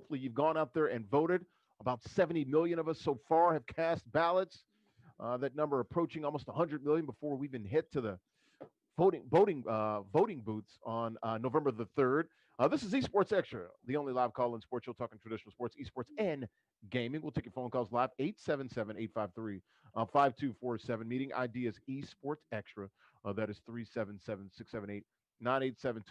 Hopefully you've gone out there and voted. About 70 million of us so far have cast ballots. That number approaching almost 100 million before we even hit to the voting booths on November the 3rd. This is Esports Extra, the only live call-in sports show talking traditional sports, esports, and gaming. We'll take your phone calls live, 877-853-5247. Meeting ID is Esports Extra. That is 377-678-9872.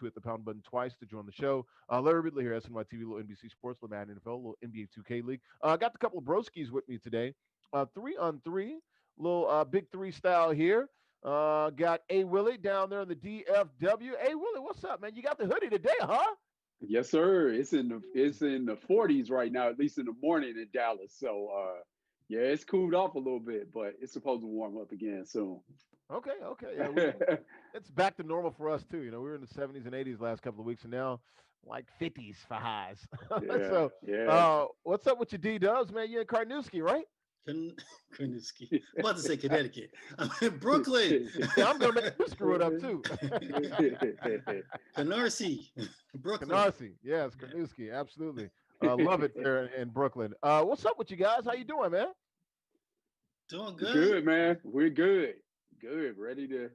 Hit the pound button twice to join the show. Larry Ridley here, SNY TV, little NBC Sports, little Madden NFL, little NBA 2K League. Got a couple of broskies with me today. 3-on-3, little Big Three style here. Got A Willie down there in the DFW. A Willie, what's up, man? You got the hoodie today, huh? Yes, sir. It's in the 40s right now, at least in the morning in Dallas. So yeah, it's cooled off a little bit, but it's supposed to warm up again soon. Okay. Yeah, it's back to normal for us too. You know, we were in the 70s and 80s last couple of weeks, and now like 50s for highs. Yeah, What's up with your D-Dubs, man? You're in Karnowski, right? Karnowski. I'm about to say Connecticut. I'm in Brooklyn. Yeah, I'm gonna make you screw it up too. Canarsie, Brooklyn. Canarsie, yes, Karnowski, absolutely. Love it there in Brooklyn. What's up with you guys? How you doing, man? Doing good. Good, man. We're good. Ready to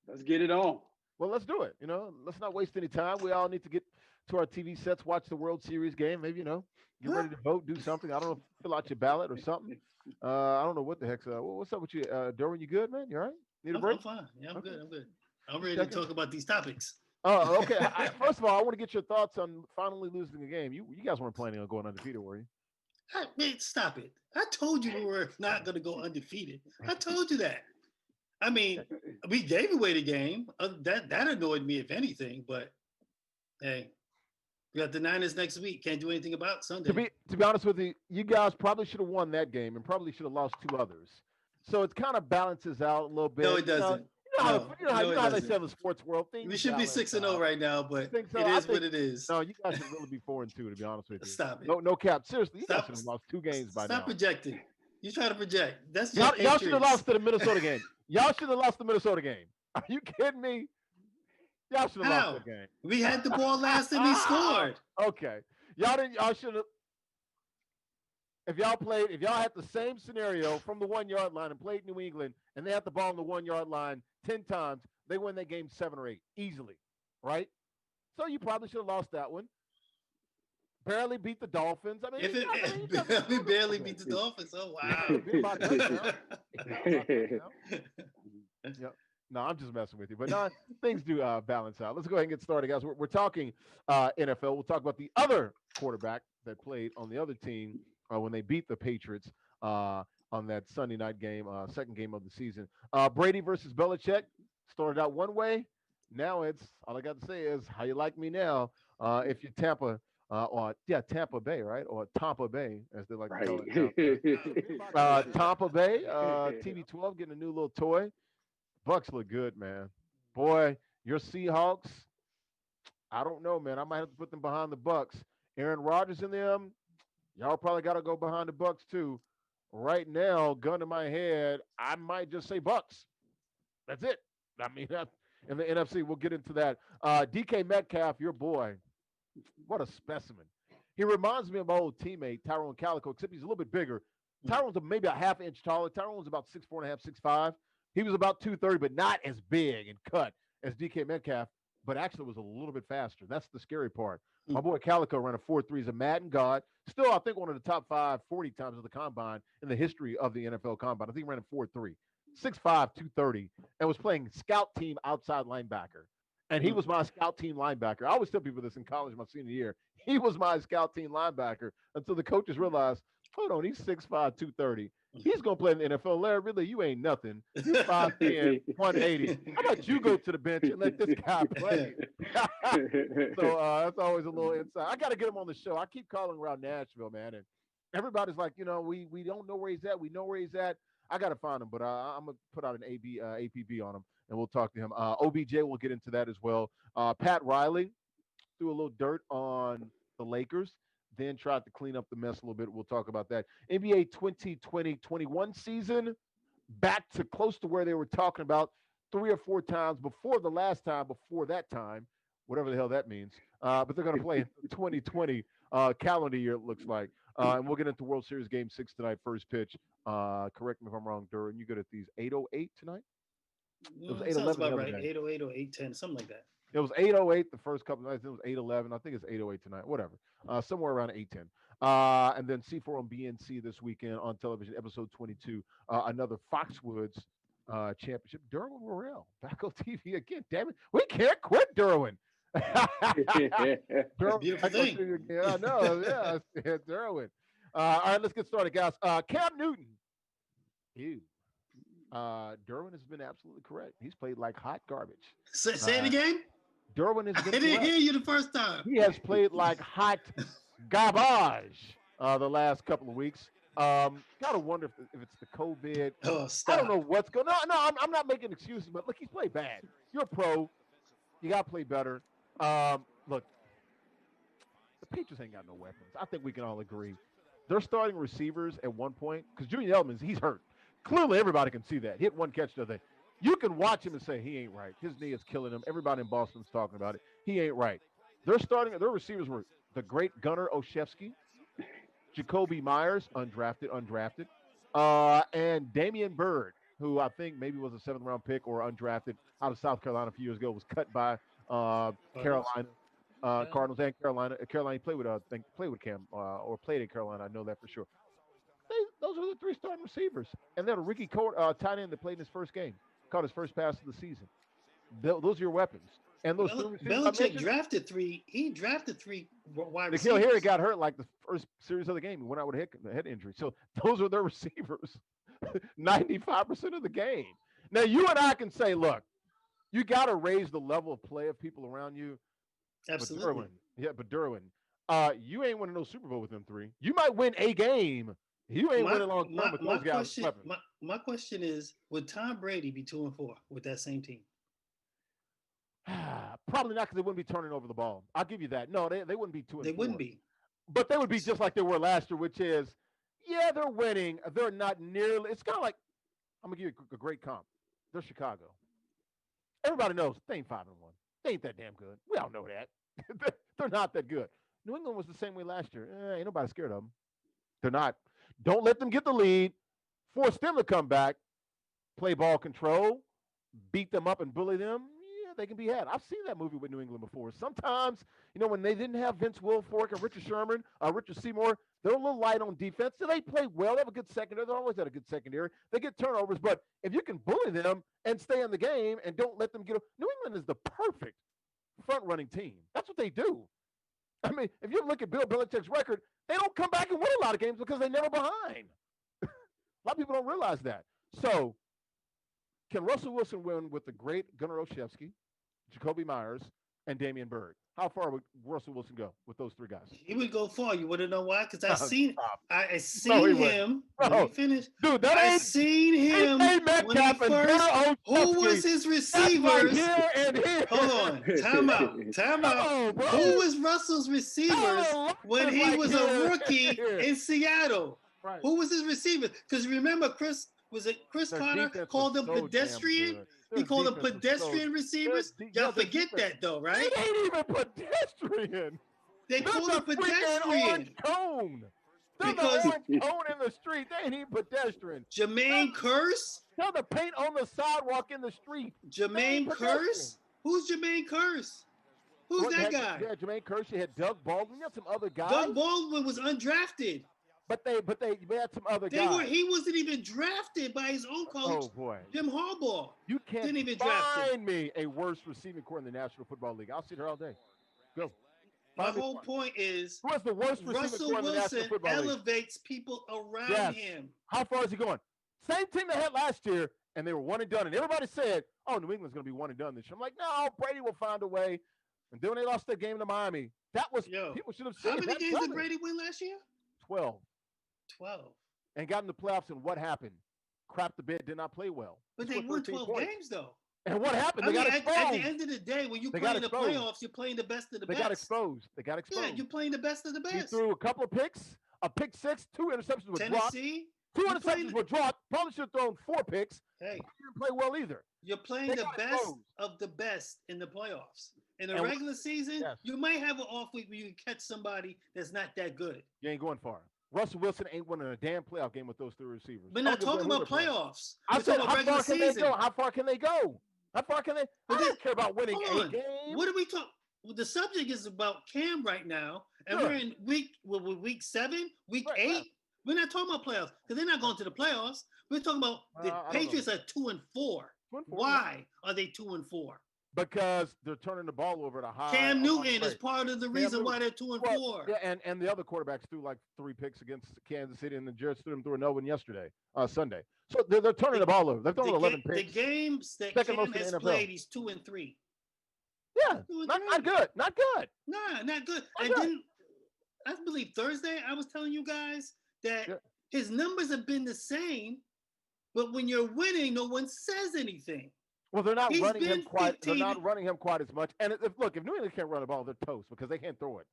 let's get it on. Well, let's do it. You know, let's not waste any time. We all need to get to our TV sets, watch the World Series game. Maybe, you know, get ready to vote, do something. I don't know, fill out your ballot or something. I don't know what the heck's what's up with you, Derwin? You good, man? You all right? Need a break? I'm fine. Yeah, I'm good. I'm ready to talk about these topics. Oh, okay. First of all, I want to get your thoughts on finally losing a game. You guys weren't planning on going undefeated, were you? Man, stop it. I told you we were not going to go undefeated. I told you that. I mean, we gave away the game. That annoyed me, if anything. But, hey, we got the Niners next week. Can't do anything about Sunday. To be honest with you, you guys probably should have won that game and probably should have lost two others. So it kind of balances out a little bit. No, it doesn't. You know how they say in the sports world. We should be 6-0 right now, but it is what it is. No, you guys should really be 4-2, to be honest with you. Stop it. No cap. Seriously, you guys should have lost two games by now. Stop projecting. You try to project. That's y'all should have lost to the Minnesota game. Y'all should have lost the Minnesota game. Are you kidding me? Y'all should have lost the game. We had the ball last and we scored. Okay. Y'all should have. If y'all had the same scenario from the 1 yard line and played New England and they had the ball on the 1 yard line 10 times, they win that game 7 or 8 easily, right? So you probably should have lost that one. Barely beat the Dolphins. I mean, we barely beat the Dolphins. Oh wow! Yep. No, I'm just messing with you. But no, things do balance out. Let's go ahead and get started, guys. We're talking NFL. We'll talk about the other quarterback that played on the other team when they beat the Patriots on that Sunday night game, second game of the season. Brady versus Belichick started out one way. Now it's all I got to say is how you like me now. If you're Tampa. Tampa Bay, right? Or Tampa Bay, as they like to call it. Tampa Bay, TB12 getting a new little toy. Bucks look good, man. Boy, your Seahawks, I don't know, man. I might have to put them behind the Bucks. Aaron Rodgers and them, y'all probably got to go behind the Bucks too. Right now, gun to my head, I might just say Bucks. That's it. I mean, in the NFC, we'll get into that. DK Metcalf, your boy. What a specimen. He reminds me of my old teammate, Tyrone Calico, except he's a little bit bigger. Tyrone's maybe a half inch taller. Tyrone was about 6'4.5", 6'5". He was about 230, but not as big and cut as DK Metcalf, but actually was a little bit faster. That's the scary part. My boy Calico ran a 4.3. He's a Madden god. Still, I think one of the top 5 40 times of the combine in the history of the NFL combine. I think he ran a 4.3. 6'5", 230, and was playing scout team outside linebacker. And he was my scout team linebacker. I always tell people this in college my senior year. He was my scout team linebacker until the coaches realized, hold on, he's 6'5", 230. He's going to play in the NFL. Larry Ridley, you ain't nothing. You're 5'10", 180. How about you go to the bench and let this guy play? So that's always a little insight. I got to get him on the show. I keep calling around Nashville, man. And everybody's like, we don't know where he's at. We know where he's at. I got to find him, but I'm going to put out an APB on him. And we'll talk to him. OBJ, we'll get into that as well. Pat Riley threw a little dirt on the Lakers, then tried to clean up the mess a little bit. We'll talk about that. NBA 2020-21 season, back to close to where they were talking about 3 or 4 times before the last time, before that time, whatever the hell that means. But they're going to play in 2020 calendar year, it looks like. And we'll get into World Series Game 6 tonight, first pitch. Correct me if I'm wrong, Duran. You good at these 8:08 tonight? It was Sounds 8:11 about the other right. day. 8:08 or 8:10, something like that. It was 8:08 the first couple of nights. It was 8:11. I think it's 8:08 tonight. Whatever. Somewhere around 8:10. And then C4 on BNC this weekend on television, episode 22. Another Foxwoods championship. Derwin Worrell back on TV again. Damn it, we can't quit Derwin. Derwin Beautiful thing. Yeah, I know. Yeah, Derwin. All right, let's get started, guys. Cam Newton. Ew. Derwin has been absolutely correct. He's played like hot garbage. Say it again. Derwin has been I didn't correct. hear you the first time. He has played like hot garbage the last couple of weeks. Gotta wonder if it's the COVID. Oh, stop. I don't know what's going on. No, I'm not making excuses, but look, he's played bad. You're a pro. You got to play better. Look, the Patriots ain't got no weapons. I think we can all agree. They're starting receivers at one point because Julian Edelman, he's hurt. Clearly, everybody can see that. Hit one catch the other day. You can watch him and say, he ain't right. His knee is killing him. Everybody in Boston's talking about it. He ain't right. Their receivers were the great Gunnar Olszewski, Jacoby Myers, undrafted, and Damian Byrd, who I think maybe was a 7th-round pick or undrafted out of South Carolina a few years ago, was cut by Carolina, Cardinals and Carolina. Carolina played with Cam or played in Carolina. I know that for sure. Those are the 3 starting receivers. And then a Ricky tight end that played in his first game, caught his first pass of the season. Those are your weapons. And those Belichick drafted 3. He drafted 3 wide receivers. Nikhil Harry got hurt like the first series of the game. He went out with a head injury. So those are their receivers 95% of the game. Now, you and I can say, look, you got to raise the level of play of people around you. Absolutely. But Derwin, you ain't winning no Super Bowl with them 3. You might win a game. You ain't winning long term with those guys. My question is, would Tom Brady be 2-4 with that same team? Probably not, because they wouldn't be turning over the ball. I'll give you that. No, they wouldn't be 2-4. They wouldn't be. But they would be just like they were last year, which is, yeah, they're winning. They're not nearly. It's kind of like, I'm going to give you a great comp. They're Chicago. Everybody knows they ain't 5-1. They ain't that damn good. We all know that. They're not that good. New England was the same way last year. Ain't nobody scared of them. They're not. Don't let them get the lead. Force them to come back, play ball control, beat them up and bully them. Yeah, they can be had. I've seen that movie with New England before. Sometimes, when they didn't have Vince Wilfork and Richard Sherman, Richard Seymour, they're a little light on defense. So they play well. They have a good secondary. They're always had a good secondary. They get turnovers. But if you can bully them and stay in the game and don't let them get – New England is the perfect front-running team. That's what they do. I mean, if you look at Bill Belichick's record, they don't come back and win a lot of games because they're never behind. A lot of people don't realize that. So, can Russell Wilson win with the great Gunnar Olszewski, Jacoby Myers, and Damian Byrd? How far would Russell Wilson go with those 3 guys? He would go far. You want to know why? Because I seen him. No. Let me finish. Dude, I seen him when he first. Who was his receivers? Hold on. Time out. Who was Russell's receivers when he was a rookie in Seattle? Right. Who was his receivers? Because remember, Chris Carter called them pedestrian? He called them pedestrian receivers. Y'all forget that though, right? It ain't even pedestrian. They called them pedestrian. Cone. Because the orange cone in the street, they ain't even pedestrian. Jermaine Kearse? Tell the paint on the sidewalk in the street. Jermaine Kearse? Who's Jermaine Kearse? Who's that guy? Yeah, Jermaine Kearse. You had Doug Baldwin. You had some other guys. Doug Baldwin was undrafted. But they had some other guys. He wasn't even drafted by his own coach. Oh boy, Jim Harbaugh. You can't even find me a worse receiving core in the National Football League. I'll sit here all day. Go. My whole point is, who is the worst receiving core in the National Football League? Russell Wilson elevates people around him. How far is he going? Same team they had last year, and they were 1 and done. And everybody said, "Oh, New England's going to be 1 and done this year." I'm like, no, Brady will find a way. And then when they lost that game to Miami, that was people should have seen. How many games did Brady win last year? 12. 12. And got in the playoffs, and what happened? Crap the bed, did not play well. But they won 12 games, though. And what happened? They got exposed. At the end of the day, when you play in the playoffs, you're playing the best of the best. They got exposed. Yeah, you're playing the best of the best. He threw a couple of picks, a pick 6, 2 interceptions were dropped. 2 interceptions were dropped. Probably should have thrown 4 picks. Hey, he didn't play well either. You're playing the best of the best in the playoffs. In a regular season, yes. you might have an off week where you can catch somebody that's not that good. You ain't going far. Russell Wilson ain't winning a damn playoff game with those three receivers. We're not talking about playoffs. I said, about how regular far can season. they go? How far can they go? How far can they? I don't care about winning a game. What are we talking? Well, the subject is about Cam right now, and Sure. we're in week 7, week 8. Right. We're not talking about playoffs because they're not going to the playoffs. We're talking about the Patriots are 2-4. Why are they 2-4? Because they're turning the ball over to high. Cam Newton is part of the reason why they're 2-4. Yeah, and the other quarterbacks threw like 3 picks against Kansas City, and then Jared Stidham threw a one yesterday, Sunday. So they're turning the ball over. They're throwing 11 picks. The games that Cam has played, he's 2-3. Yeah, not good. Not good. Nah, not good. And then I believe Thursday I was telling you guys that his numbers have been the same, but when you're winning, no one says anything. Well, they're not running him quite. They're not running him quite as much. And if New England can't run the ball, they're toast because they can't throw it.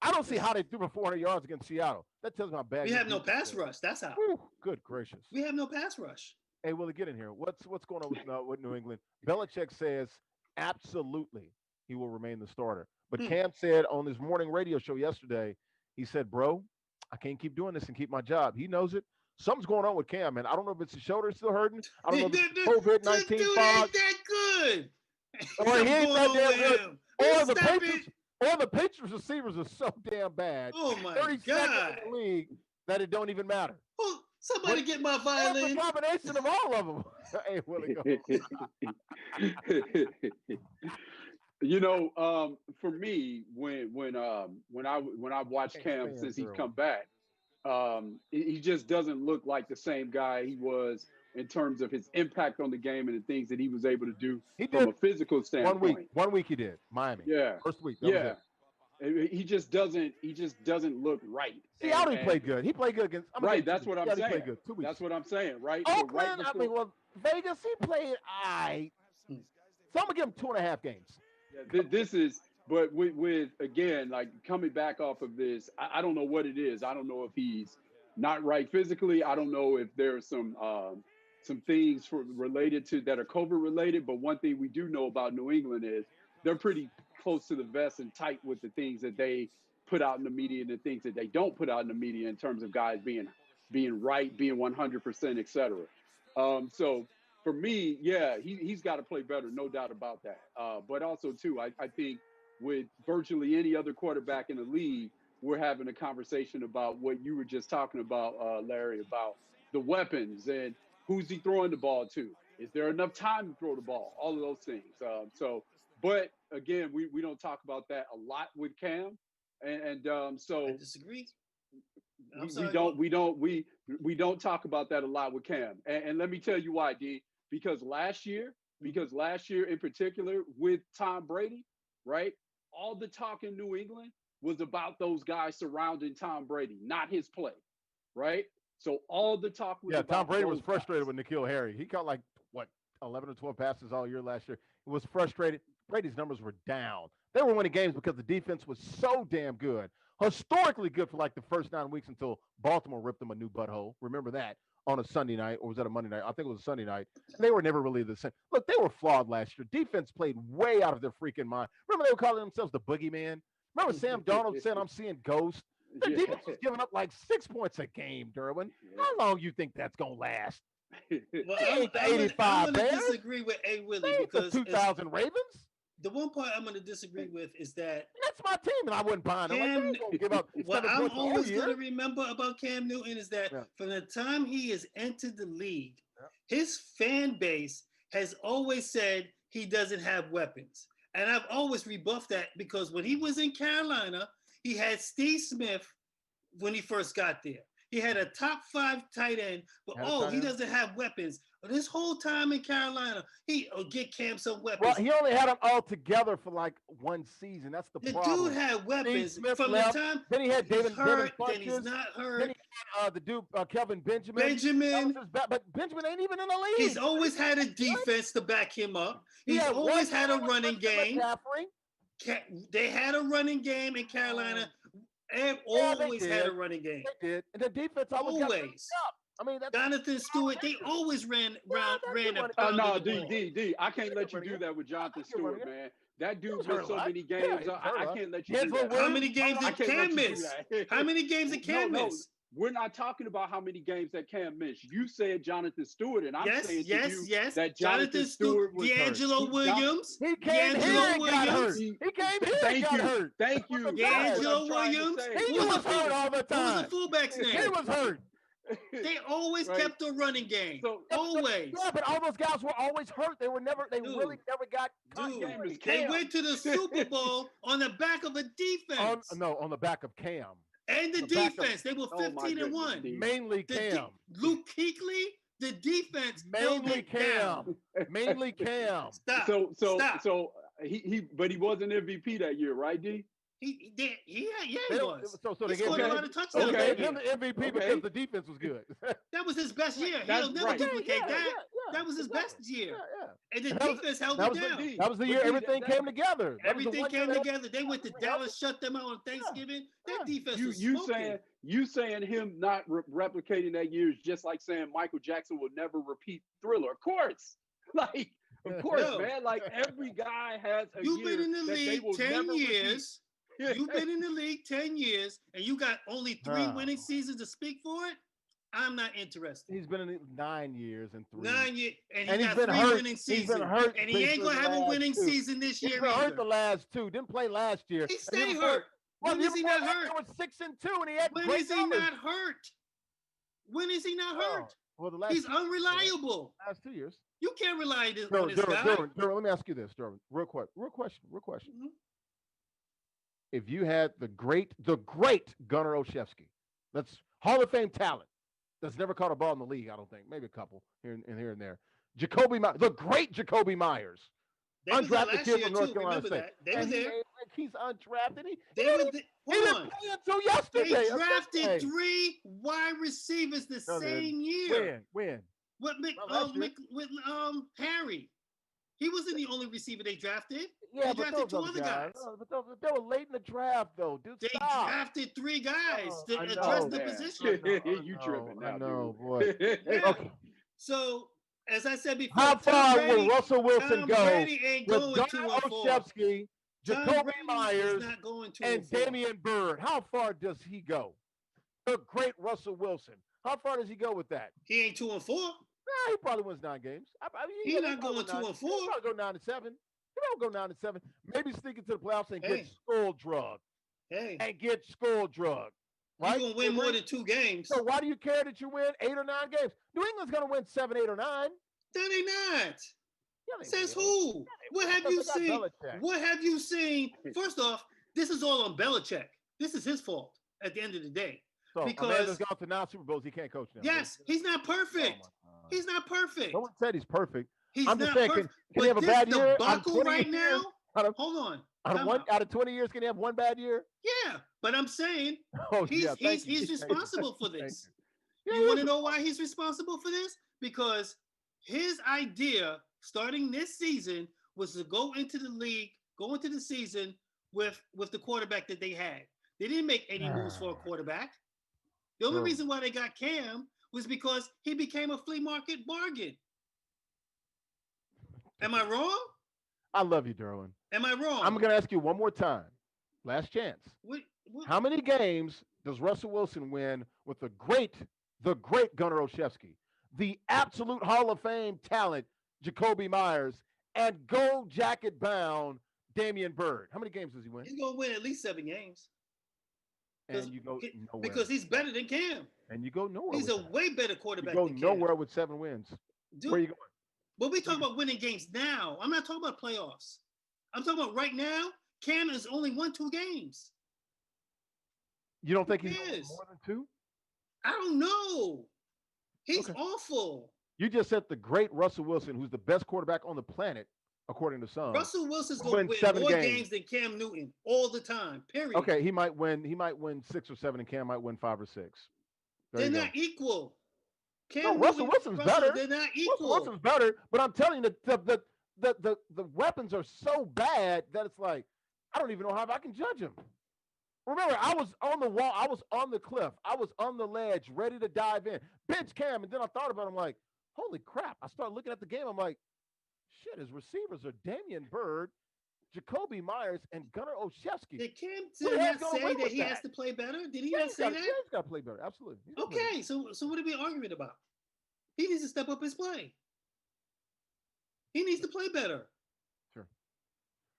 I don't see how they threw for 400 yards against Seattle. That tells me how bad. We have no pass rush. That's how. Whew, good gracious. We have no pass rush. Hey, Willie, get in here. What's going on with New England? Belichick says absolutely he will remain the starter. But Cam said on his morning radio show yesterday, he said, "Bro, I can't keep doing this and keep my job." He knows it. Something's going on with Cam, man. I don't know if it's his shoulder still hurting. I don't know if it's COVID-19 dude ain't that good. Or he ain't that damn good. Or the Patriots receivers are so damn bad. Oh my 32nd God. in the league that it don't even matter. Oh, somebody get my violin. It's a combination of all of them. Hey, Willie, go. For me, when I watched Cam since he's come back, he just doesn't look like the same guy he was in terms of his impact on the game and the things that he was able to do from a physical standpoint. 1 week he did. Miami. Yeah. First week. He just doesn't look right. Seattle played good. He played good against. That's what I'm saying. Played good 2 weeks. That's what I'm saying, right? Oakland, Vegas, he played all right. So I'm gonna give him 2.5 games. Yeah, this is, but with again, like coming back off of this, I don't know what it is. I don't know if he's not right physically. I don't know if there's some things related to that are COVID related. But one thing we do know about New England is they're pretty close to the vest and tight with the things that they put out in the media and the things that they don't put out in the media in terms of guys being right, being 100%, et cetera. So for me, yeah, he's got to play better, no doubt about that. But also, too, I think with virtually any other quarterback in the league, we're having a conversation about what you were just talking about, Larry, about the weapons and who's he throwing the ball to? Is there enough time to throw the ball? All of those things. But again, we don't talk about that a lot with Cam, and so I disagree. We don't talk about that a lot with Cam, and let me tell you why, D. Because last year in particular with Tom Brady, right? All the talk in New England was about those guys surrounding Tom Brady, not his play, right? So all the talk was about Tom Brady was those frustrated guys. with N'Keal Harry. He caught 11 or 12 passes all year last year. He was frustrated. Brady's numbers were down. They were winning games because the defense was so damn good. Historically good for the first 9 weeks until Baltimore ripped them a new butthole. Remember that on a Sunday night, or was that a Monday night? I think it was a Sunday night. They were never really the same. Look, they were flawed last year. Defense played way out of their freaking mind. Remember they were calling themselves the boogeyman? Remember Sam Darnold saying, "I'm seeing ghosts"? Their defense was giving up 6 points a game, Derwin. How long you think that's going to last? Well, I'm going to disagree with A. Willie because 2000 Ravens. The one part I'm going to disagree with is that that's my team, and I wouldn't buy them. Give up. What I'm always going to remember about Cam Newton is that from the time he has entered the league, his fan base has always said he doesn't have weapons. And I've always rebuffed that because when he was in Carolina, he had Steve Smith when he first got there. He had a top 5 tight end, but he doesn't have weapons. This whole time in Carolina, he'll get Cam some weapons. Well, he only had them all together for 1 season. That's the problem. The dude had weapons from left. the time. Then he had David hurt, then he's not hurt. Then he had the dude Kelvin Benjamin. But Benjamin ain't even in the league. He's always had a defense to back him up. He's always had a running game. They had a running game in Carolina. And always had a running game. They did. And the defense always. I mean, that's Jonathan Stewart. They always ran No, D. I can't let you do that with Jonathan Stewart, man. That dude was missed hurt a so lot. many Yeah, games. he was hurt a I lot. can't let you D'Angelo do that. How Williams, many games I did can't let Cam you do miss? that. How many games did Cam miss? We're not talking about how many games that Cam missed. You said Jonathan Stewart, and I'm saying to you that Jonathan Stewart was D'Angelo hurt. Williams. He came here and got hurt. He came here and got hurt. Thank you. D'Angelo Williams. He was hurt all the time. What was the fullback's name? He was hurt. They always kept a running game. So, always. Yeah, but all those guys were always hurt. They really never got continuity. They went to the Super Bowl on the back of a defense. On the back of Cam. And the defense. They were 15-1. Mainly Cam. Luke Kuechly, the defense. Mainly Cam. Mainly Cam. Stop. So he wasn't MVP that year, right, D? He was. So they scored a lot of touchdowns. They gave him the MVP because the defense was good. That was his best year. He'll never duplicate that. That was his best year. And the defense held it down. That was the year everything came together. Everything came together. They went to Dallas, shut them out on Thanksgiving. That defense was smoking. You saying him not replicating that year is just like saying Michael Jackson will never repeat Thriller. Of course. Of course, man. Like every guy has a You've year been in the that league they will 10 never years. You've been in the league 10 years, and you got only 3 winning seasons to speak for it. I'm not interested. He's been in it 9 years and 3. 9 years, and he got 3 winning seasons. He's been hurt, and he ain't gonna have a winning season this year. He's been hurt the last 2. Didn't play last year. He stayed hurt. When is he not hurt? He was 6-2, and he had When great is he numbers. not hurt? When is he not hurt? Well, the last He's unreliable. Last 2 years. You can't rely on this guy. Durham, let me ask you this, Durham. Real question. Mm-hmm. If you had the great Gunnar Olszewski, that's Hall of Fame talent, that's never caught a ball in the league, I don't think, maybe a couple here and there. The great Jacoby Myers, undrafted kid from North Carolina State. They were there. He's undrafted. He didn't play until yesterday. They drafted 3 wide receivers the same year. When? With Harry. He wasn't the only receiver they drafted. Yeah, they drafted 2 other guys. But they were late in the draft, though, dude. They drafted 3 guys to address the position. You tripping now, I know, dude. boy. Okay. So, as I said before, how far will Russell Wilson go with Gunnar Olszewski, Jacoby Myers, and Damian Byrd? How far does he go? The great Russell Wilson. How far does he go with that? He ain't 2-4. He probably wins 9 games. He's not going 2-4. He'll probably go 9-7. He don't go 9-7. Maybe sneak into the playoffs and get skull drugged. Right? You're going to win more than 2 games. So why do you care that you win 8 or 9 games? New England's going to win 7, 8, or 9. No, they not. Yeah, Says who? What have you seen? What have you seen? First off, this is all on Belichick. This is his fault at the end of the day. So because Amanda's gone to 9 Super Bowls. He can't coach now. Yes, he's not perfect. He's not perfect. No one said he's perfect. He's I'm just saying, can he have a bad year? Right now? Hold on. Out of 20 years, can he have 1 bad year? Yeah, but I'm saying he's responsible for this. You want to know why he's responsible for this? Because his idea starting this season was to go into the season with the quarterback that they had. They didn't make any moves for a quarterback. The only reason why they got Cam was because he became a flea market bargain. Am I wrong? I love you, Derwin. Am I wrong? I'm going to ask you one more time. Last chance. What? How many games does Russell Wilson win with the great Gunnar Olszewski, the absolute Hall of Fame talent, Jacoby Myers, and gold jacket bound Damian Byrd? How many games does he win? He's going to win at least 7 games. And you go nowhere. Because he's better than Cam. And you go nowhere. He's a way better quarterback than Cam. You go nowhere with 7 wins. Dude, where are you going? But we talking about winning games now. I'm not talking about playoffs. I'm talking about right now. Cam has only won 2 games. You don't think he's more than 2? I don't know. He's awful. You just said the great Russell Wilson, who's the best quarterback on the planet, according to some. Russell Wilson's going to win more games than Cam Newton all the time. Period. Okay, he might win 6 or 7, and Cam might win 5 or 6. They're not equal. Russell Wilson's better. They're not equal. Russell Wilson's better, but I'm telling you, the weapons are so bad that it's like I don't even know how I can judge him. Remember, I was on the wall, I was on the cliff, I was on the ledge, ready to dive in. Bench Cam, and then I thought about it, I'm like, holy crap. I started looking at the game, I'm like, shit, his receivers are Damian Byrd Jacoby Myers and Gunnar Olszewski. Did Cam Who the did hell's not gonna say win that with he has to play better? Did he not say that? He's got to play better. Absolutely. He's gotta play better. Okay, so what are we arguing about? He needs to step up his play. He needs to play better. Sure.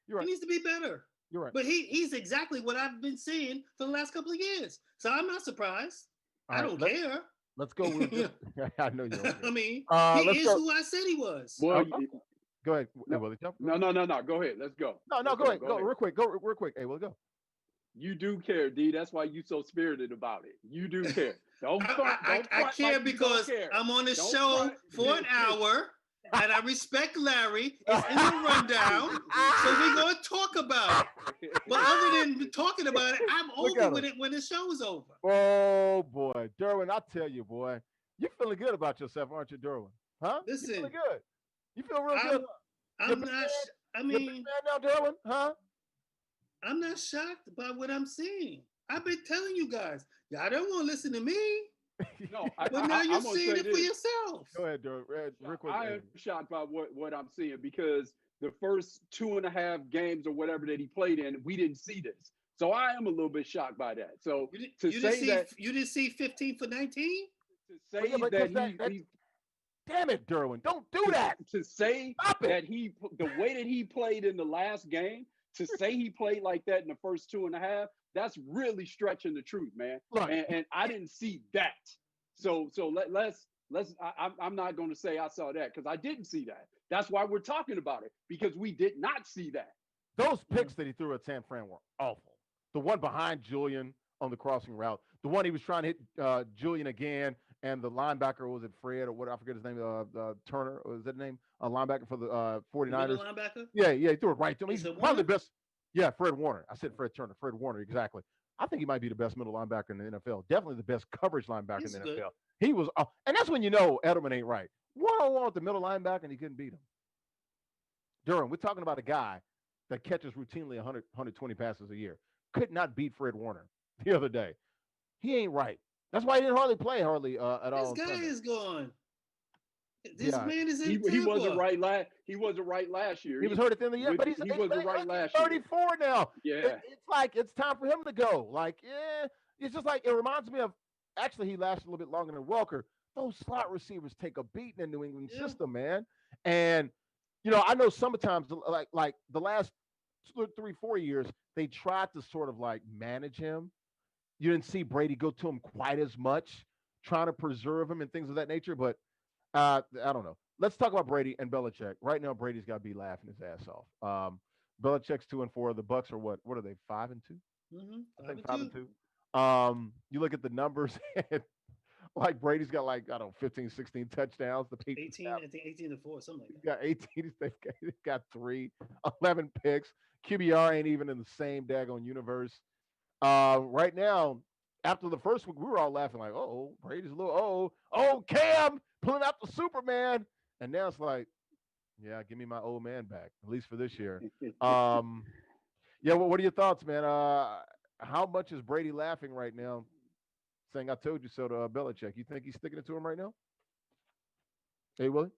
You're right. He needs to be better. You're right. But he's exactly what I've been seeing for the last couple of years. So I'm not surprised. All I right, don't care. Let's go. I know you don't care. I mean, he is who I said he was. Well, go ahead. No, Willie, jump. no. Go ahead. Let's go. No, go ahead. Go real quick. Go real quick. Hey, we'll go. You do care, D. That's why you so spirited about it. You do care. I care because I'm on the show for an hour, and I respect Larry. It's in the rundown, so we're going to talk about it. But other than talking about it, I'm over with it when the show's over. Oh, boy. Derwin, I tell you, boy, you're feeling good about yourself, aren't you, Derwin? Huh? Listen. You feeling good. You feel real good. I'm not, I mean. You're big man now, Derwin? Huh? I'm not shocked by what I'm seeing. I've been telling you guys, y'all don't want to listen to me. No, but now you're seeing it for yourself. Go ahead, Derwin. Real quick. I am shocked by what I'm seeing because the first 2.5 games or whatever that he played in, we didn't see this. So I am a little bit shocked by that. So you didn't see 15 for 19? To say that damn it, Derwin, don't do that. To say that the way that he played in the last game, to say he played like that in the first 2.5, that's really stretching the truth, man. Right. And I didn't see that. So let's I'm not going to say I saw that because I didn't see that. That's why we're talking about it, because we did not see that. Those picks that he threw at San Fran were awful. The one behind Julian on the crossing route, the one he was trying to hit Julian again, and the linebacker, was it Fred or what? I forget his name, Turner, or is that name? A linebacker for the 49ers. Linebacker? Yeah, he threw it right to him. He's probably the best. Yeah, Fred Warner. I said Fred Turner. Fred Warner, exactly. I think he might be the best middle linebacker in the NFL. Definitely the best coverage linebacker in the NFL. He was, and that's when you know Edelman ain't right. One-on-one with the middle linebacker, and he couldn't beat him. Durham, we're talking about a guy that catches routinely 100, 120 passes a year. Could not beat Fred Warner the other day. He ain't right. That's why he didn't hardly play at all. This guy is gone. This man is in he wasn't right last. He wasn't right last year. He was hurt at the end of the year, but he wasn't right last year. 34 now. Yeah, it's like it's time for him to go. Like, it's just like it reminds me of. Actually, he lasted a little bit longer than Welker. Those slot receivers take a beating in the New England system, man. And I know sometimes, like the last 3-4 years, they tried to sort of like manage him. You didn't see Brady go to him quite as much, trying to preserve him and things of that nature. But I don't know. Let's talk about Brady and Belichick. Right now, Brady's got to be laughing his ass off. Belichick's 2-4. The Bucs are what? What are they? 5-2? Mm-hmm. I think 5-2. You look at the numbers, and like Brady's got 15, 16 touchdowns. The Patriots 18, I think 18-4, something like that. Got 18. They've got 3, 11 picks. QBR ain't even in the same daggone universe. Right now, after the first week, we were all laughing like, oh, Brady's a little, Cam pulling out the Superman. And now it's like, yeah, give me my old man back, at least for this year. Yeah, what are your thoughts, man? How much is Brady laughing right now, saying I told you so to Belichick? You think he's sticking it to him right now? Hey, Willie?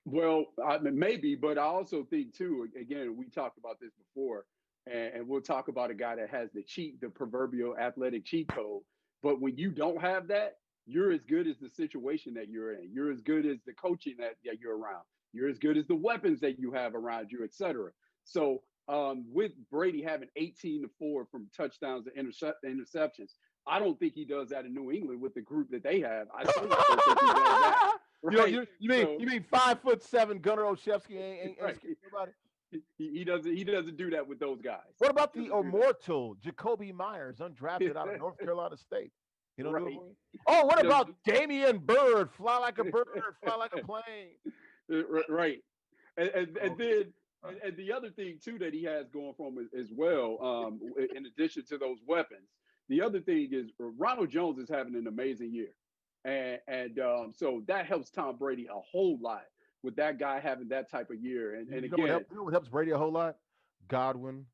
Well, maybe, but I also think, too, again, we talked about this before, and we'll talk about a guy that has the proverbial athletic cheat code. But when you don't have that, you're as good as the situation that you're in. You're as good as the coaching that you're around. You're as good as the weapons that you have around you, et cetera. So with Brady having 18-4 from touchdowns to interceptions, I don't think he does that in New England with the group that they have. I don't think he does that. Right? You mean 5'7" Gunnar Olszewski ain't right. nobody? He doesn't do that with those guys. What about the immortal Jacoby Myers, undrafted out of North Carolina State? You know right. Oh, what about Damian Bird? Fly like a bird, fly like a plane. Right. And then and the other thing too that he has going for him as well, in addition to those weapons, the other thing is Ronald Jones is having an amazing year, and so that helps Tom Brady a whole lot with that guy having that type of year. And again, what helps Brady a whole lot? Godwin,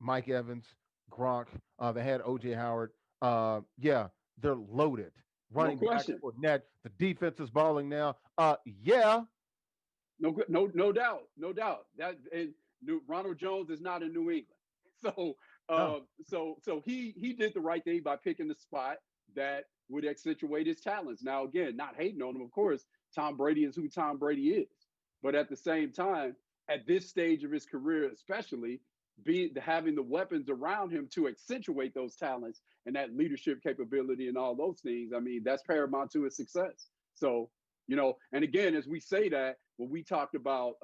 Mike Evans, Gronk. They had O.J. Howard. Yeah, they're loaded. Running back for net. The defense is balling now. Yeah. No doubt. That Ronald Jones is not in New England. So No. so he did the right thing by picking the spot that would accentuate his talents. Now, again, not hating on him, of course. Tom Brady is who Tom Brady is. But at the same time, at this stage of his career, especially, having the weapons around him to accentuate those talents and that leadership capability and all those things, I mean, that's paramount to his success. So, and again, as we say that, when we talked about,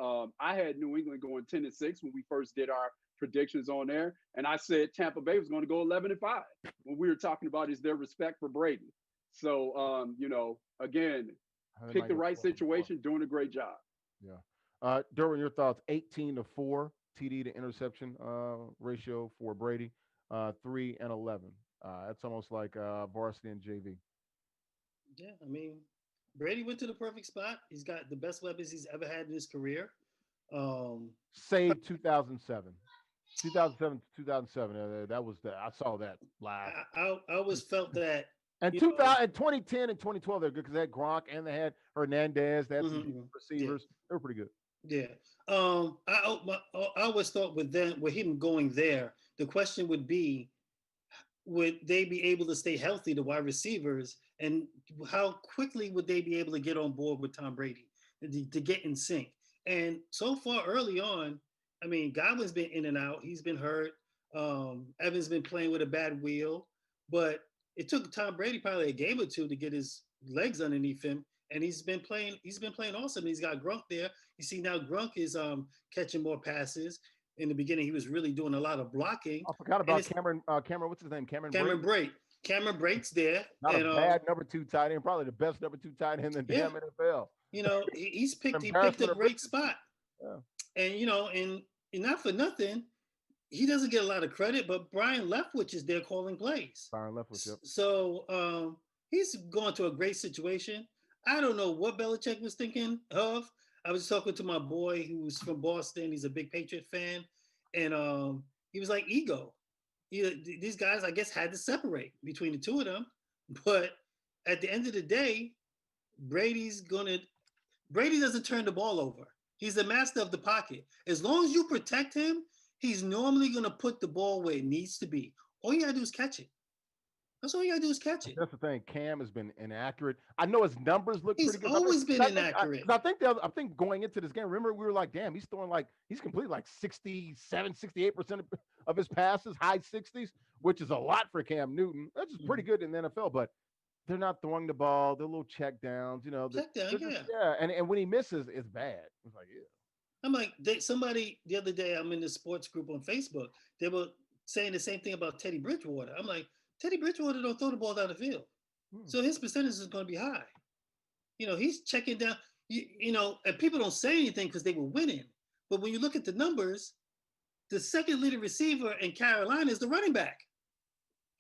I had New England going 10-6 when we first did our predictions on there, and I said Tampa Bay was going to go 11-5 when we were talking about is their respect for Brady. So, again, pick the right situation, doing a great job. Yeah. Derwin, your thoughts? 18-4 TD to interception ratio for Brady. 3-11. That's almost like varsity and JV. Yeah, I mean, Brady went to the perfect spot. He's got the best weapons he's ever had in his career. Saved 2007. 2007 to 2007. That was I saw that live. I always felt that. And 2010 and 2012, they're good because they had Gronk and they had Hernandez. They had some receivers. Yeah. They were pretty good. Yeah. I always thought with him going there, the question would be, would they be able to stay healthy, the wide receivers, and how quickly would they be able to get on board with Tom Brady to get in sync? And so far early on, I mean, Godwin's been in and out. He's been hurt. Evans been playing with a bad wheel, but it took Tom Brady probably a game or two to get his legs underneath him, and he's been playing awesome. He's got Gronk there. You see now Gronk is catching more passes. In the beginning, he was really doing a lot of blocking. I forgot about Cameron. What's his name? Cameron Brate. Cameron Brate's there. Not a bad number 2 tight end. Probably the best number 2 tight end in the damn NFL. He picked a great spot. Yeah. And and not for nothing, he doesn't get a lot of credit, but Brian Leftwich is there calling plays. Brian Leftwich, yep. So he's going to a great situation. I don't know what Belichick was thinking of. I was talking to my boy who's from Boston. He's a big Patriot fan. And he was like, ego. These guys, I guess, had to separate between the two of them. But at the end of the day, Brady doesn't turn the ball over. He's the master of the pocket. As long as you protect him, he's normally going to put the ball where it needs to be. All you got to do is catch it. That's all you got to do is catch it. That's the thing. Cam has been inaccurate. I know his numbers look pretty good. He's always been inaccurate. I think going into this game, remember, we were like, damn, he's completed like 67, 68% of his passes, high 60s, which is a lot for Cam Newton. That's just pretty good in the NFL, but they're not throwing the ball. They're little check downs, Check down, yeah. Yeah, and when he misses, it's bad. It's like, yeah. I'm like, somebody the other day, I'm in the sports group on Facebook. They were saying the same thing about Teddy Bridgewater. I'm like, Teddy Bridgewater don't throw the ball down the field. So his percentage is going to be high. He's checking down, and people don't say anything because they were winning. But when you look at the numbers, the second leading receiver in Carolina is the running back.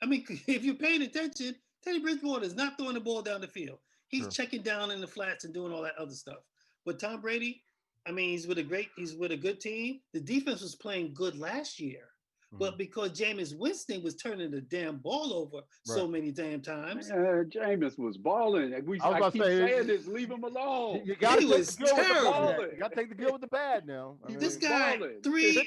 I mean, if you're paying attention, Teddy Bridgewater is not throwing the ball down the field. He's checking down in the flats and doing all that other stuff. But Tom Brady, I mean, he's with a good team. The defense was playing good last year. But because Jameis Winston was turning the damn ball over so many damn times. Jameis was balling. I keep saying this, leave him alone. He was terrible. You got to take the good with the bad now. This guy, 30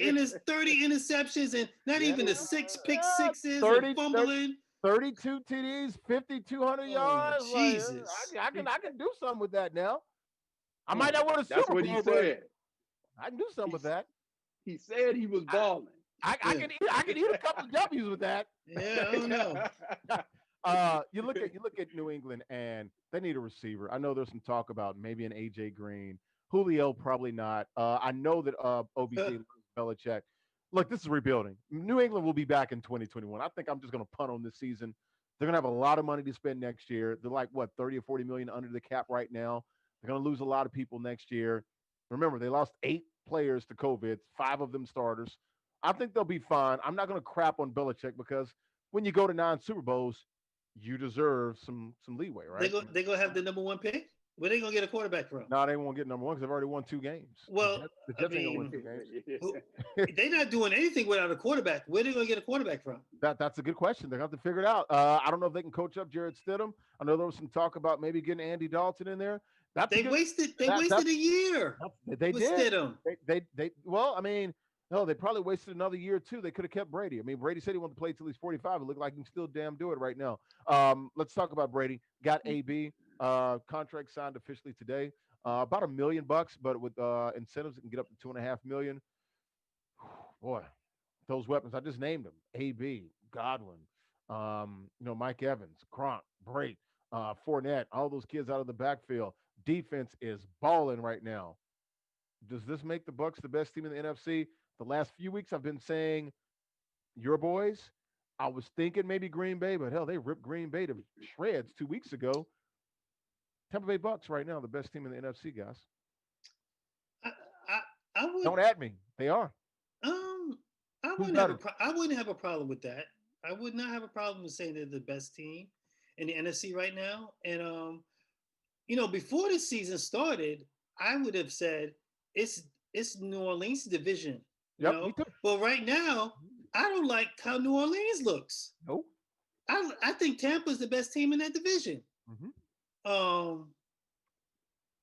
interceptions and not even the 6 pick sixes 30, and fumbling. 32 TDs, 5,200 yards. Jesus. I can do something with that now. I might not want to That's what he said. I can do something with that. He said he was balling. I can eat a couple of W's with that. Yeah, I don't know. You look at New England and they need a receiver. I know there's some talk about maybe an AJ Green. Julio probably not. I know that OBJ Belichick. Look, this is rebuilding. New England will be back in 2021. I think I'm just going to punt on this season. They're going to have a lot of money to spend next year. They're like, 30 or 40 million under the cap right now. They're going to lose a lot of people next year. Remember, they lost 8 players to COVID, 5 of them starters. I think they'll be fine. I'm not going to crap on Belichick because when you go to 9 Super Bowls, you deserve some leeway, right? They gonna have the number 1 pick. Where they gonna get a quarterback from? No, they won't get number 1 because they've already won 2 games. Well, the Jets ain't gonna win 2 games. They're not doing anything without a quarterback. Where they gonna get a quarterback from? That's a good question. They're gonna have to figure it out. I don't know if they can coach up Jarrett Stidham. I know there was some talk about maybe getting Andy Dalton in there. They wasted a year. They did. Stidham. They well, I mean, No, they probably wasted another year or two. They could have kept Brady. I mean, Brady said he wanted to play till he's 45. It looked like he can still damn do it right now. Let's talk about Brady. Got AB contract signed officially today. About $1 million, but with incentives, it can get up to 2.5 million. Boy, those weapons I just named them: AB, Godwin, Mike Evans, Gronk, Brait, Fournette, all those kids out of the backfield. Defense is balling right now. Does this make the Bucks the best team in the NFC? The last few weeks, I've been saying your boys. I was thinking maybe Green Bay, but hell, they ripped Green Bay to shreds 2 weeks ago. Tampa Bay Bucks right now, the best team in the NFC, guys. I, I would Don't at me. They are. um Who's better? I wouldn't have a problem with that. I would not have a problem with saying they're the best team in the NFC right now. And before the season started, I would have said it's New Orleans division, Yep, me too. But right now, I don't like how New Orleans looks. Nope. I think Tampa's the best team in that division. Um,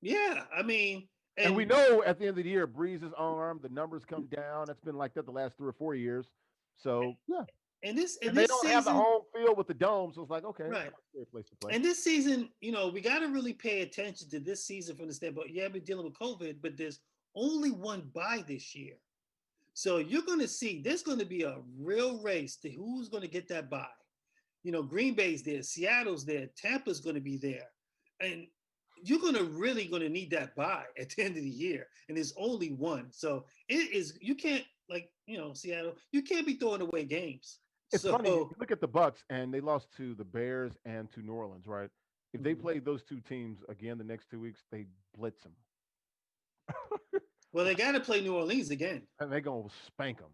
yeah, I mean, and we know at the end of the year, Breeze's arm, the numbers come down. That's been like that the last 3 or 4 years. So yeah. And they this don't season, have the home field with the dome, so it's like, okay, right. That's a great place to play. And this season, we got to really pay attention to this season from the standpoint. Yeah, we're dealing with COVID, but there's only one bye this year. So you're going to see there's going to be a real race to who's going to get that bye. Green Bay's there, Seattle's there, Tampa's going to be there. And you're really going to need that bye at the end of the year. And there's only one. So you can't, Seattle, you can't be throwing away games. It's funny. You look at the Bucks, and they lost to the Bears and to New Orleans, right? If they played those two teams again the next 2 weeks, they blitz them. Well, they got to play New Orleans again. And they're going to spank them.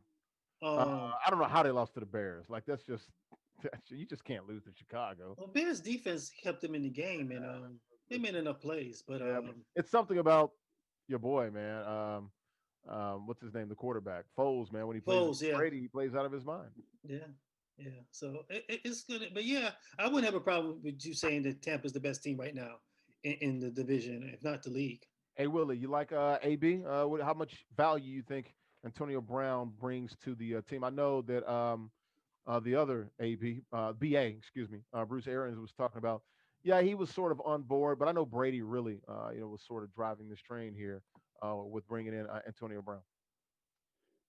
I don't know how they lost to the Bears. Like, you just can't lose to Chicago. Well, Bears defense kept them in the game, and they made enough plays. But it's something about your boy, man. What's his name? The quarterback, Foles, man. When he plays Brady, he plays out of his mind. Yeah. So it's good, but yeah, I wouldn't have a problem with you saying that Tampa's the best team right now in the division, if not the league. Hey Willie, you like AB? How much value you think Antonio Brown brings to the team? I know that the other AB, BA, excuse me, Bruce Arians was talking about. Yeah, he was sort of on board, but I know Brady really, was sort of driving this train here with bringing in Antonio Brown.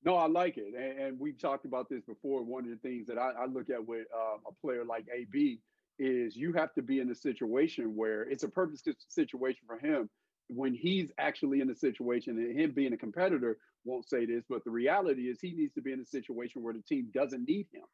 No, I like it, and we've talked about this before. One of the things that I look at with a player like AB is you have to be in a situation where it's a perfect situation for him when he's actually in a situation, and him being a competitor won't say this, but the reality is he needs to be in a situation where the team doesn't need him.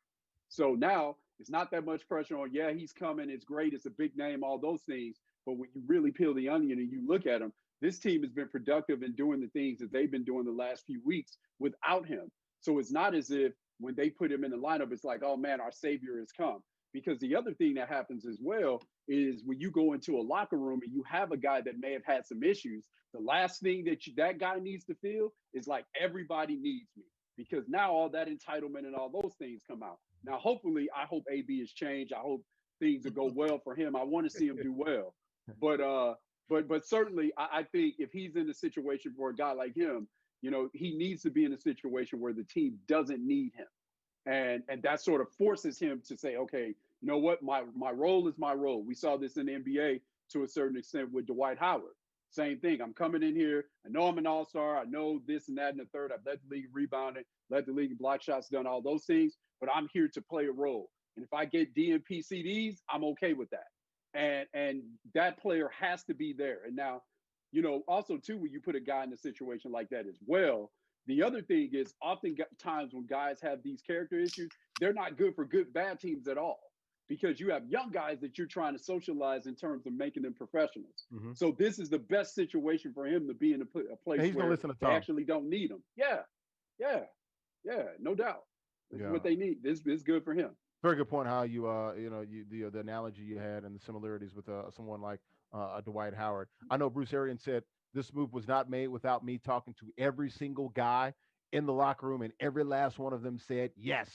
So now it's not that much pressure on, yeah, he's coming, it's great, it's a big name, all those things. But when you really peel the onion and you look at him, this team has been productive in doing the things that they've been doing the last few weeks without him. So it's not as if when they put him in the lineup, it's like, oh man, our savior has come. Because the other thing that happens as well is when you go into a locker room and you have a guy that may have had some issues, the last thing that guy needs to feel is like, everybody needs me. Because now all that entitlement and all those things come out. Now, hopefully, I hope AB has changed. I hope things will go well for him. I want to see him do well. But certainly, I think if he's in a situation for a guy like him, he needs to be in a situation where the team doesn't need him. And that sort of forces him to say, okay, you know what, my role is my role. We saw this in the NBA to a certain extent with Dwight Howard. Same thing. I'm coming in here. I know I'm an all-star. I know this and that and the third. I've led the league rebounding, led the league in block shots, done all those things. But I'm here to play a role. And if I get DNP CDs, I'm okay with that. And that player has to be there. And now, also too, when you put a guy in a situation like that as well, the other thing is oftentimes when guys have these character issues, they're not good for bad teams at all, because you have young guys that you're trying to socialize in terms of making them professionals. Mm-hmm. So this is the best situation for him to be in a place where they actually don't need him. Yeah, no doubt. This is what they need. This is good for him. Very good point. How you the analogy you had and the similarities with someone like Dwight Howard. I know Bruce Arians said this move was not made without me talking to every single guy in the locker room, and every last one of them said yes.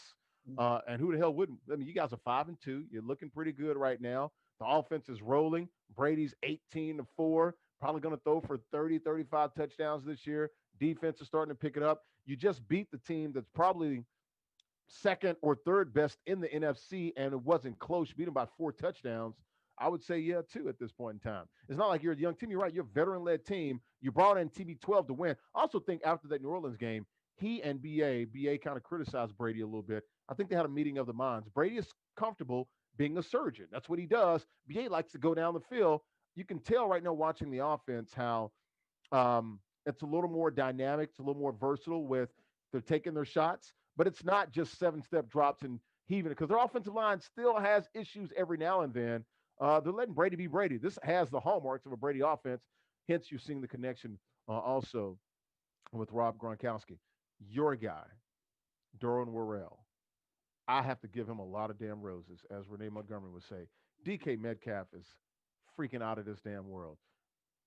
And who the hell wouldn't? I mean, you guys are 5-2. You're looking pretty good right now. The offense is rolling. Brady's 18-4, probably going to throw for 30, 35 touchdowns this year. Defense is starting to pick it up. You just beat the team that's probably second or third best in the NFC, and it wasn't close. You beat them by 4 touchdowns. I would say, yeah, 2 at this point in time. It's not like you're a young team. You're right. You're a veteran-led team. You brought in TB12 to win. I also think after that New Orleans game, he and BA kind of criticized Brady a little bit. I think they had a meeting of the minds. Brady is comfortable being a surgeon. That's what he does. BA likes to go down the field. You can tell right now watching the offense how it's a little more dynamic. It's a little more versatile with they're taking their shots, but it's not just 7-step drops and heaving it because their offensive line still has issues every now and then. They're letting Brady be Brady. This has the hallmarks of a Brady offense. Hence, you're seeing the connection also with Rob Gronkowski. Your guy, Derwin Worrell. I have to give him a lot of damn roses, as Renee Montgomery would say. DK Metcalf is freaking out of this damn world.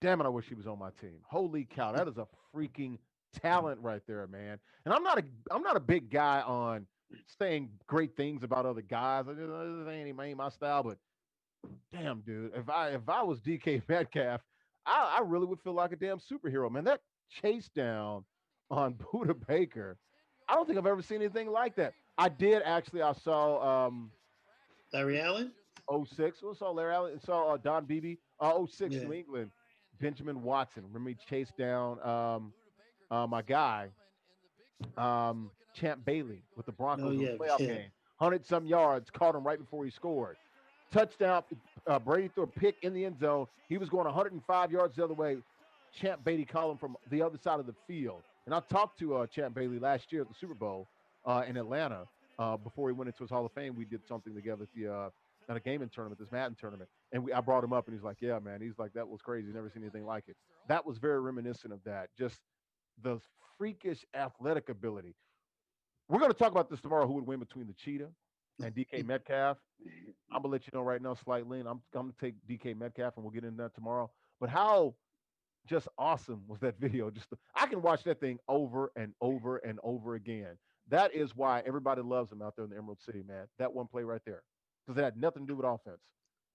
Damn it, I wish he was on my team. Holy cow, that is a freaking talent right there, man. And I'm not a big guy on saying great things about other guys. This ain't my style, but damn, dude, if I was DK Metcalf, I really would feel like a damn superhero, man. That chase down on Buda Baker, I don't think I've ever seen anything like that. I did actually. I saw Larry Allen. '06. I saw Larry Allen. I saw Don Beebe. '06 Yeah. New England. Benjamin Watson. Remember he chased down my guy, Champ Bailey with the Broncos in the playoff game. 100-some yards, caught him right before he scored. Touchdown. Brady threw a pick in the end zone. He was going 105 yards the other way. Champ Bailey called him from the other side of the field. And I talked to Champ Bailey last year at the Super Bowl in Atlanta before he went into his Hall of Fame. We did something together at a gaming tournament, this Madden tournament. And I brought him up, and he's like, yeah, man. He's like, that was crazy. Never seen anything like it. That was very reminiscent of that. Just the freakish athletic ability. We're going to talk about this tomorrow, who would win between the Cheetah and DK Metcalf. I'm going to let you know right now, slight lean. I'm going to take DK Metcalf, and we'll get into that tomorrow. But how just awesome was that video? I can watch that thing over and over and over again. That is why everybody loves him out there in the Emerald City, man. That one play right there. Because it had nothing to do with offense.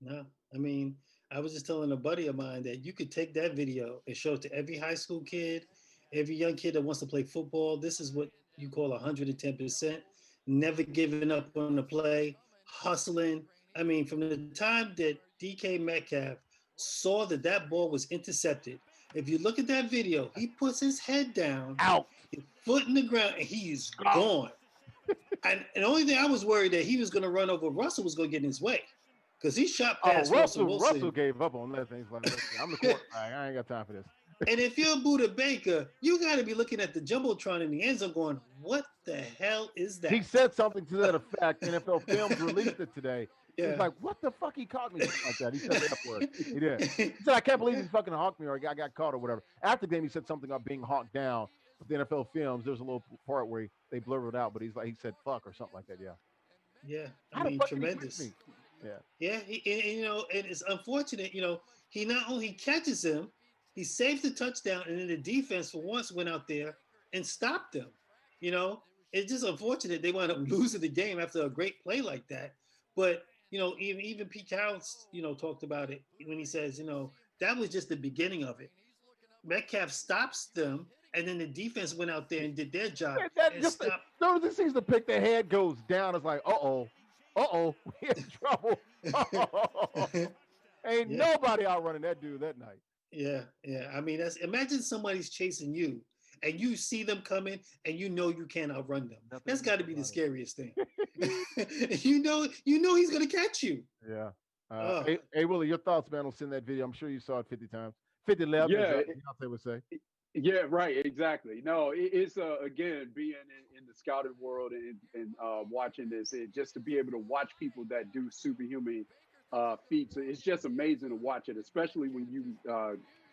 No, I mean, I was just telling a buddy of mine that you could take that video and show it to every high school kid, every young kid that wants to play football. This is what you call 110%. Never giving up on the play, hustling. I mean, from the time that DK Metcalf saw that ball was intercepted, if you look at that video, he puts his head down, out, his foot in the ground, and he is gone. And the only thing I was worried that he was going to run over Russell was going to get in his way. Because he shot past Russell Wilson. Russell gave up on that thing. Like, I'm the quarterback. I ain't got time for this. And if you're Buda Baker, you got to be looking at the Jumbotron in the end zone going, what the hell is that? He said something to that effect. NFL Films released it today. Yeah. He's like, what the fuck he caught me like that? He said the F word. He did. He said, I can't believe he fucking hawked me or I got caught or whatever. After the game, he said something about being hawked down. With the NFL Films, there's a little part where they blurred it out, but he said fuck or something like that. Yeah. Yeah. I mean, tremendous. Yeah. And it's unfortunate, he not only catches him, he saves the touchdown, and then the defense for once went out there and stopped him. It's just unfortunate they wound up losing the game after a great play like that. But, even Pete Carroll, talked about it when he says, that was just the beginning of it. Metcalf stops them, and then the defense went out there and did their job. As soon as he sees the pick, the head goes down. It's like, uh-oh, we in trouble. Ain't nobody outrunning that dude that night. Yeah. I mean, imagine somebody's chasing you, and you see them coming, and you can't outrun them. That's got to be the scariest thing. you know he's gonna catch you. Yeah. Hey, Willie, your thoughts, man, on seeing that video? I'm sure you saw it 50 times. 50 left. Yeah. They would say. Yeah, right. Exactly. No, it's again being in the scouting world and watching this, just to be able to watch people that do superhuman feats. It's just amazing to watch it, especially when you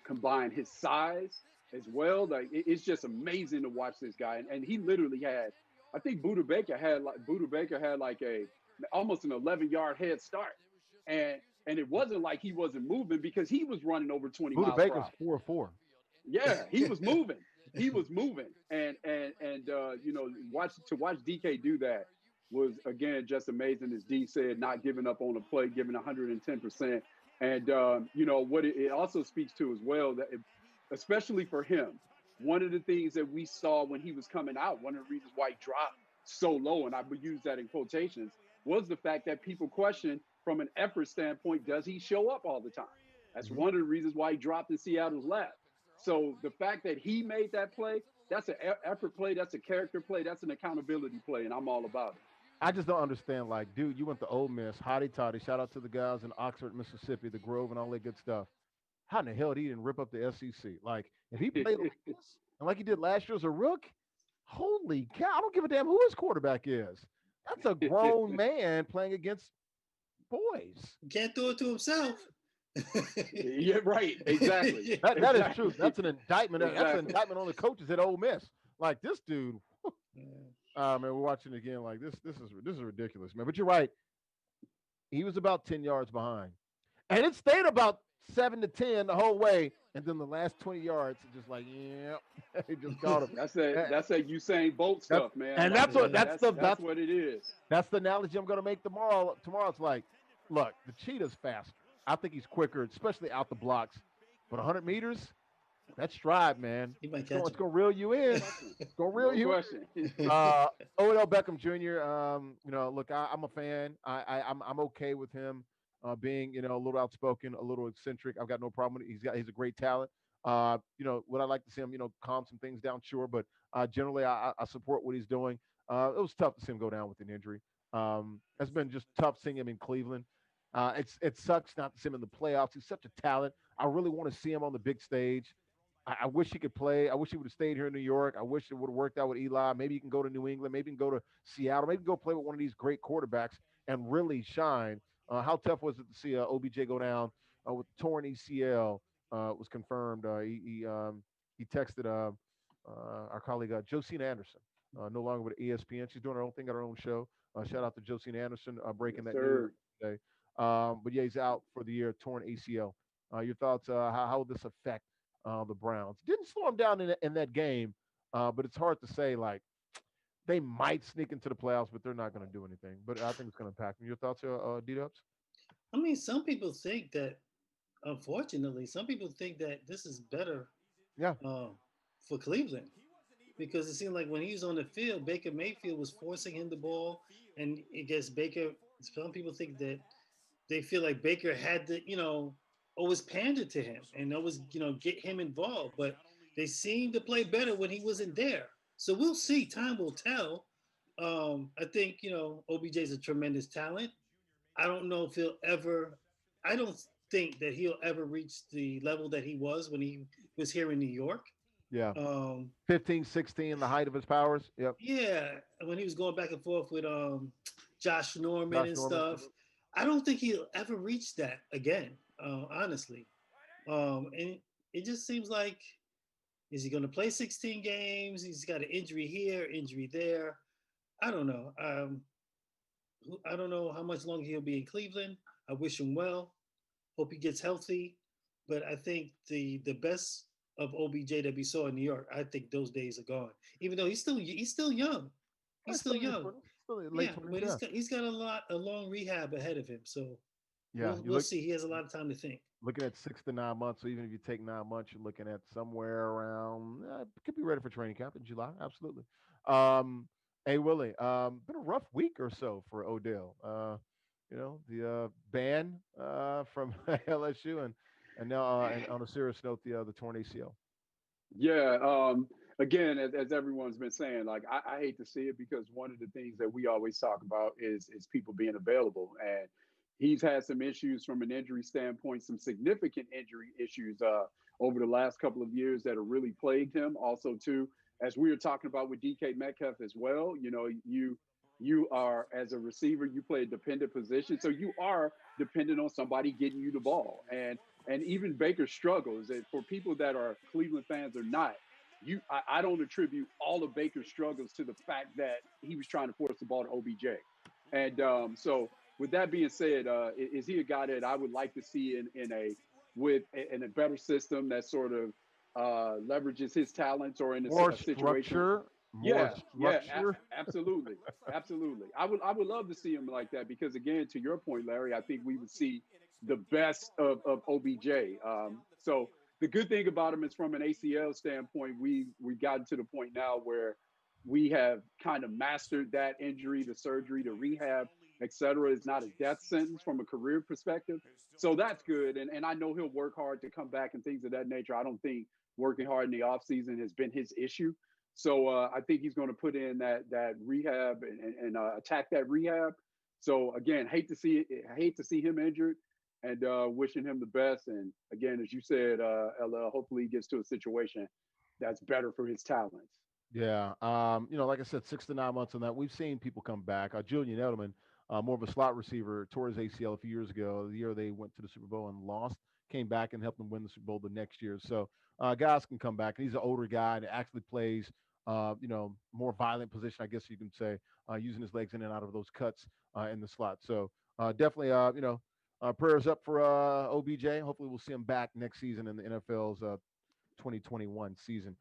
combine his size as well. Like it's just amazing to watch this guy. And he literally had, I think Buda Baker had like almost an 11-yard head start, and it wasn't like he wasn't moving because he was running over 20 miles per hour. Buda Baker's 4-4. Yeah, he was moving. And watch DK do that was, again, just amazing. As D said, not giving up on a play, giving 110%. And, what it also speaks to as well, that especially for him, one of the things that we saw when he was coming out, one of the reasons why he dropped so low, and I would use that in quotations, was the fact that people questioned from an effort standpoint, does he show up all the time? That's one of the reasons why he dropped in Seattle's lap. So the fact that he made that play, that's an effort play, that's a character play, that's an accountability play, and I'm all about it. I just don't understand. Like, dude, you went to Ole Miss, hotty toddy. Shout out to the guys in Oxford, Mississippi, the Grove, and all that good stuff. How in the hell did he didn't rip up the SEC? Like, if he played like this and like he did last year as a rook, holy cow! I don't give a damn who his quarterback is. That's a grown man playing against boys. Can't do it to himself. Yeah, right. Exactly. That is true. That's an indictment. Exactly. That's an indictment on the coaches at Ole Miss. Like this dude. Man, we're watching it again. Like this is ridiculous, man. But you're right. He was about 10 yards behind, and it stayed about 7 to 10 the whole way. And then the last 20 yards, just like, yeah, he just got him. That's that Usain Bolt stuff, man. And that's what it is. That's the analogy I'm going to make tomorrow. Tomorrow it's like, look, the cheetah's faster. I think he's quicker, especially out the blocks. But 100 meters, that's stride, man. He might catch it's going to reel you in. It's going to reel you in. Odell Beckham Jr., look, I'm a fan. I'm okay with him being, a little outspoken, a little eccentric. I've got no problem with it. He's a great talent. Would I like to see him, calm some things down? Sure. But generally, I support what he's doing. It was tough to see him go down with an injury. It's been just tough seeing him in Cleveland. It sucks not to see him in the playoffs. He's such a talent. I really want to see him on the big stage. I wish he could play. I wish he would have stayed here in New York. I wish it would have worked out with Eli. Maybe he can go to New England. Maybe he can go to Seattle. Maybe go play with one of these great quarterbacks and really shine. How tough was it to see OBJ go down with torn ECL? Was confirmed. He texted our colleague Josina Anderson, no longer with ESPN. She's doing her own thing at her own show. Shout out to Josina Anderson breaking that news today. But yeah, he's out for the year, torn ACL. Your thoughts? How will this affect the Browns? Didn't slow them down in that game, but it's hard to say. Like they might sneak into the playoffs, but they're not going to do anything. But I think it's going to impact them. Your thoughts, D-Dubs? I mean, some people think that. Unfortunately, some people think that this is better. Yeah. For Cleveland, because it seemed like when he was on the field, Baker Mayfield was forcing him the ball, and I guess Baker. Some people think that they feel like Baker had to, always pander to him and always, get him involved. But they seem to play better when he wasn't there. So we'll see. Time will tell. I think, OBJ is a tremendous talent. I don't know if he'll ever. I don't think that he'll ever reach the level that he was when he was here in New York. Yeah. 15, 16, the height of his powers. Yep. Yeah. When he was going back and forth with Josh Norman stuff. I don't think he'll ever reach that again, honestly. And it just seems like, is he going to play 16 games? He's got an injury here, injury there. I don't know. I don't know how much longer he'll be in Cleveland. I wish him well. Hope he gets healthy. But I think the best of OBJ that we saw in New York, I think those days are gone. Even though he's still young. He's still young. Late 20s, but he's got a long rehab ahead of him. So yeah, we'll see. He has a lot of time to think. Looking at 6 to 9 months. So even if you take 9 months, you're looking at somewhere around. Could be ready for training camp in July. Absolutely. Hey Willie, been a rough week or so for Odell. The ban from LSU and now and on a serious note, the torn ACL. Yeah. Again, as everyone's been saying, like I hate to see it because one of the things that we always talk about is people being available, and he's had some issues from an injury standpoint, some significant injury issues over the last couple of years that have really plagued him. Also, too, as we were talking about with DK Metcalf as well, you are, as a receiver, you play a dependent position, so you are dependent on somebody getting you the ball, and even Baker struggles. And for people that are Cleveland fans or not, I don't attribute all of Baker's struggles to the fact that he was trying to force the ball to OBJ. And so with that being said, is he a guy that I would like to see in a better system that sort of leverages his talents or in a situation? Yeah, absolutely. Absolutely. I would love to see him like that because, again, to your point, Larry, I think we would see the best of OBJ. So the good thing about him is from an ACL standpoint, we've gotten to the point now where we have kind of mastered that injury, the surgery, the rehab, et cetera. It's not a death sentence from a career perspective. So that's good. And I know he'll work hard to come back and things of that nature. I don't think working hard in the offseason has been his issue. So I think he's going to put in that rehab and attack that rehab. So again, hate to see him injured, and wishing him the best. And again, as you said, LL, hopefully he gets to a situation that's better for his talents. Yeah. Like I said, 6 to 9 months on that. We've seen people come back. Julian Edelman, more of a slot receiver, tore his ACL a few years ago. The year they went to the Super Bowl and lost, came back and helped them win the Super Bowl the next year. So guys can come back. And he's an older guy and actually plays, more violent position, I guess you can say, using his legs in and out of those cuts in the slot. So definitely, prayers up for OBJ. Hopefully, we'll see him back next season in the NFL's 2021 season.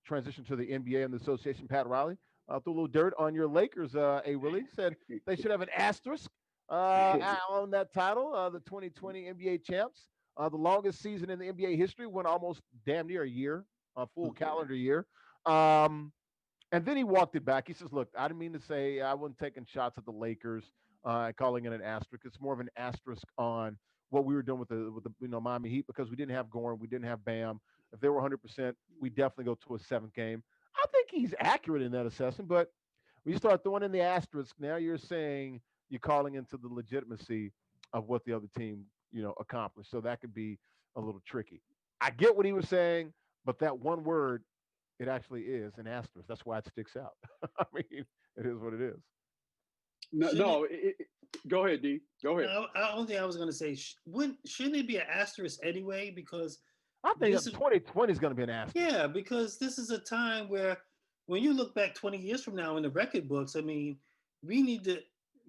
Transition to the NBA and the association. Pat Riley threw a little dirt on your Lakers. A Willie said they should have an asterisk on that title. The 2020 NBA champs, the longest season in the NBA history, went almost damn near a year, a full calendar year. And then he walked it back. He says, "Look, I didn't mean to say I wasn't taking shots at the Lakers, calling it an asterisk. It's more of an asterisk on what we were doing with the Miami Heat because we didn't have Gorn, we didn't have Bam. If they were 100%, we definitely go to a seventh game." I think he's accurate in that assessment, but when you start throwing in the asterisk, now you're saying you're calling into the legitimacy of what the other team, accomplished. So that could be a little tricky. I get what he was saying, but that one word, it actually is an asterisk. That's why it sticks out. I mean, it is what it is. No, Shouldn't it? no. Go ahead, D. Go ahead. No, I only thing I was going to say, shouldn't it be an asterisk anyway? Because I think this is 2020 is going to be an asterisk. yeah, because this is a time where when you look back 20 years from now in the record books, I mean, we need to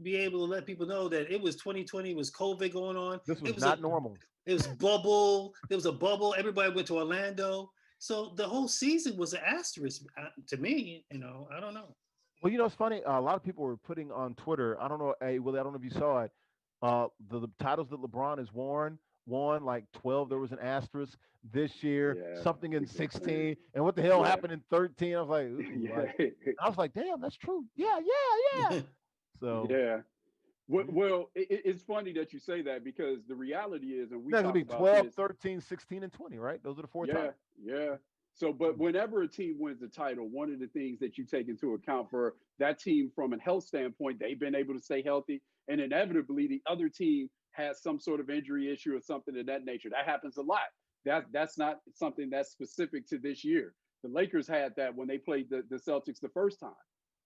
be able to let people know that it was 2020, it was COVID going on. This was It was not normal. it was bubble. There was a bubble. Everybody went to Orlando. So the whole season was an asterisk to me. I don't know. Well, it's funny. A lot of people were putting on Twitter. I don't know, hey Willie. I don't know if you saw it. The titles that LeBron has won like 12. There was an asterisk this year. Yeah. Something in 16. And what the hell Yeah. happened in 13? I was like, ooh, Yeah. I was like, damn, that's true. Yeah. So Yeah. Well, it's funny that you say that because the reality is, and we that's gonna talk be about 12, this. 13, 16, and 20, right? Those are the four Yeah, titles. yeah. So, but whenever a team wins a title, one of the things that you take into account for that team from a health standpoint, they've been able to stay healthy, and inevitably the other team has some sort of injury issue or something of that nature. That happens a lot. That's not something that's specific to this year. The Lakers had that when they played the Celtics the first time.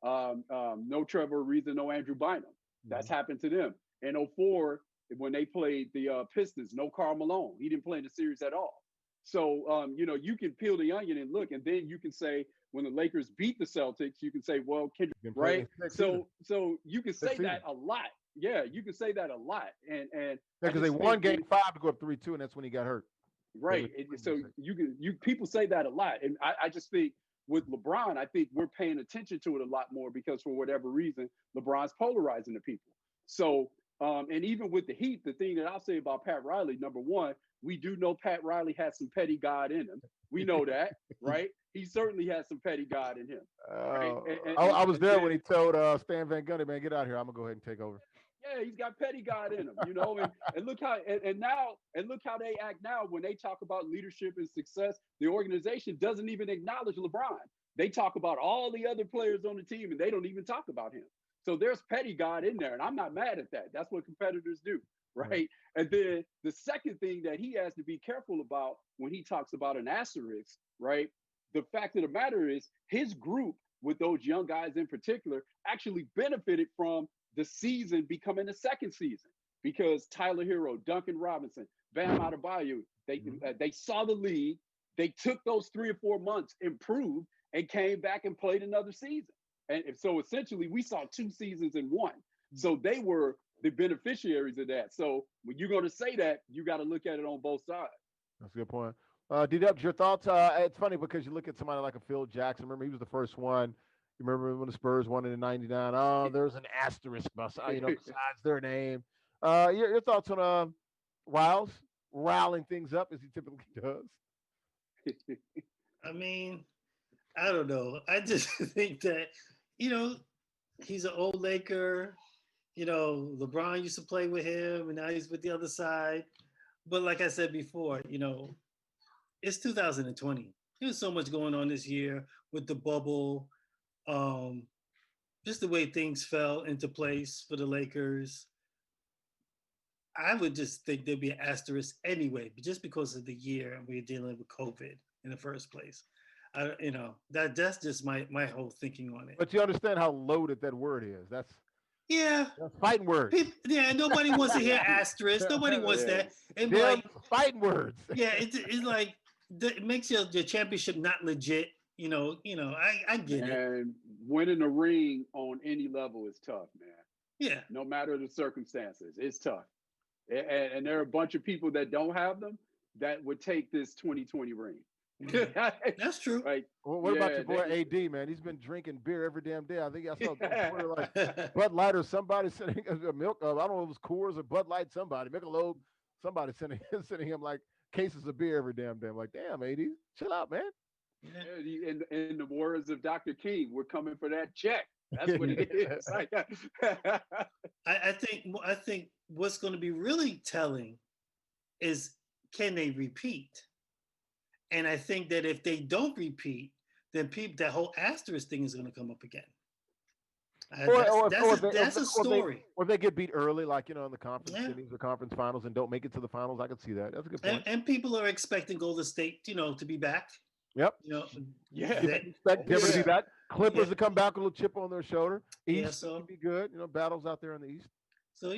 No Trevor Ariza, no Andrew Bynum. That's happened to them. In '04, when they played the Pistons, no Karl Malone. He didn't play in the series at all. So, you can peel the onion and look, and then you can say when the Lakers beat the Celtics, you can say, well, Kendrick, right? So you can say that a lot. Yeah, you can say that a lot. And because they won Game 5 to go up 3-2, and that's when he got hurt. Right. So people say that a lot, and I just think with LeBron, I think we're paying attention to it a lot more because for whatever reason, LeBron's polarizing the people. So, and even with the Heat, the thing that I'll say about Pat Riley, number one, we do know Pat Riley has some petty God in him. We know that, right? He certainly has some petty God in him. Right? I was there when he told Stan Van Gundy, man, get out here. I'm gonna go ahead and take over. Yeah, he's got petty God in him, and look how and look how they act now when they talk about leadership and success. The organization doesn't even acknowledge LeBron. They talk about all the other players on the team, and they don't even talk about him. So there's petty God in there, and I'm not mad at that. That's what competitors do, right? And then the second thing that he has to be careful about when he talks about an asterisk, right? The fact of the matter is his group with those young guys in particular actually benefited from the season becoming the second season because Tyler Hero, Duncan Robinson, Bam Adebayo, they saw the league. They took those 3 or 4 months, improved, and came back and played another season. And so essentially we saw 2 seasons in one. So they were the beneficiaries of that. So when you're going to say that, you got to look at it on both sides. That's a good point. D-Dubs, your thoughts? It's funny because you look at somebody like a Phil Jackson. Remember, he was the first one. You remember when the Spurs won it in '99? Oh, there's an asterisk besides their name. Your thoughts on Riles? riling things up as he typically does? I mean, I don't know. I just think that, you know, he's an old Laker. You know, LeBron used to play with him, and now he's with the other side. But like I said before, you know, it's 2020. There's so much going on this year with the bubble, um, just the way things fell into place for the Lakers. I would just think there'd be an asterisk anyway, but just because of the year and we're dealing with COVID in the first place. You know, that's just my whole thinking on it. But you understand how loaded that word is. Yeah, That's fighting words. yeah. Nobody wants to hear asterisk. Nobody wants Yeah. that. And Damn like, fighting words. yeah, it's like it makes your championship not legit. I get it. And winning a ring on any level is tough, man. Yeah, No matter the circumstances, it's tough. And there are a bunch of people that don't have them that would take this 2020 ring. that's true. Like, Well, what about yeah, your boy they- AD, man? He's been drinking beer every damn day. I think I saw on Twitter like Bud Light or somebody sending a milk. I don't know if it was Coors or Bud Light. Somebody, Michelob, somebody sending him like cases of beer every damn day. I'm like, damn, AD, chill out, man. yeah, in the words of Dr. King, we're coming for that check. That's what it is. Like, I think what's going to be really telling is, can they repeat? And I think that if they don't repeat, then that whole asterisk thing is going to come up again. That's a story. Or they get beat early, like in the conference Yeah. series or conference finals, and don't make it to the finals. I can see that. That's a good point. And people are expecting Golden State, to be back. Yep. yeah. Expect Denver to be Yeah. back. Clippers Yeah. to come back with a little chip on their shoulder. Yeah, East so- to be good. Battles out there in the East. So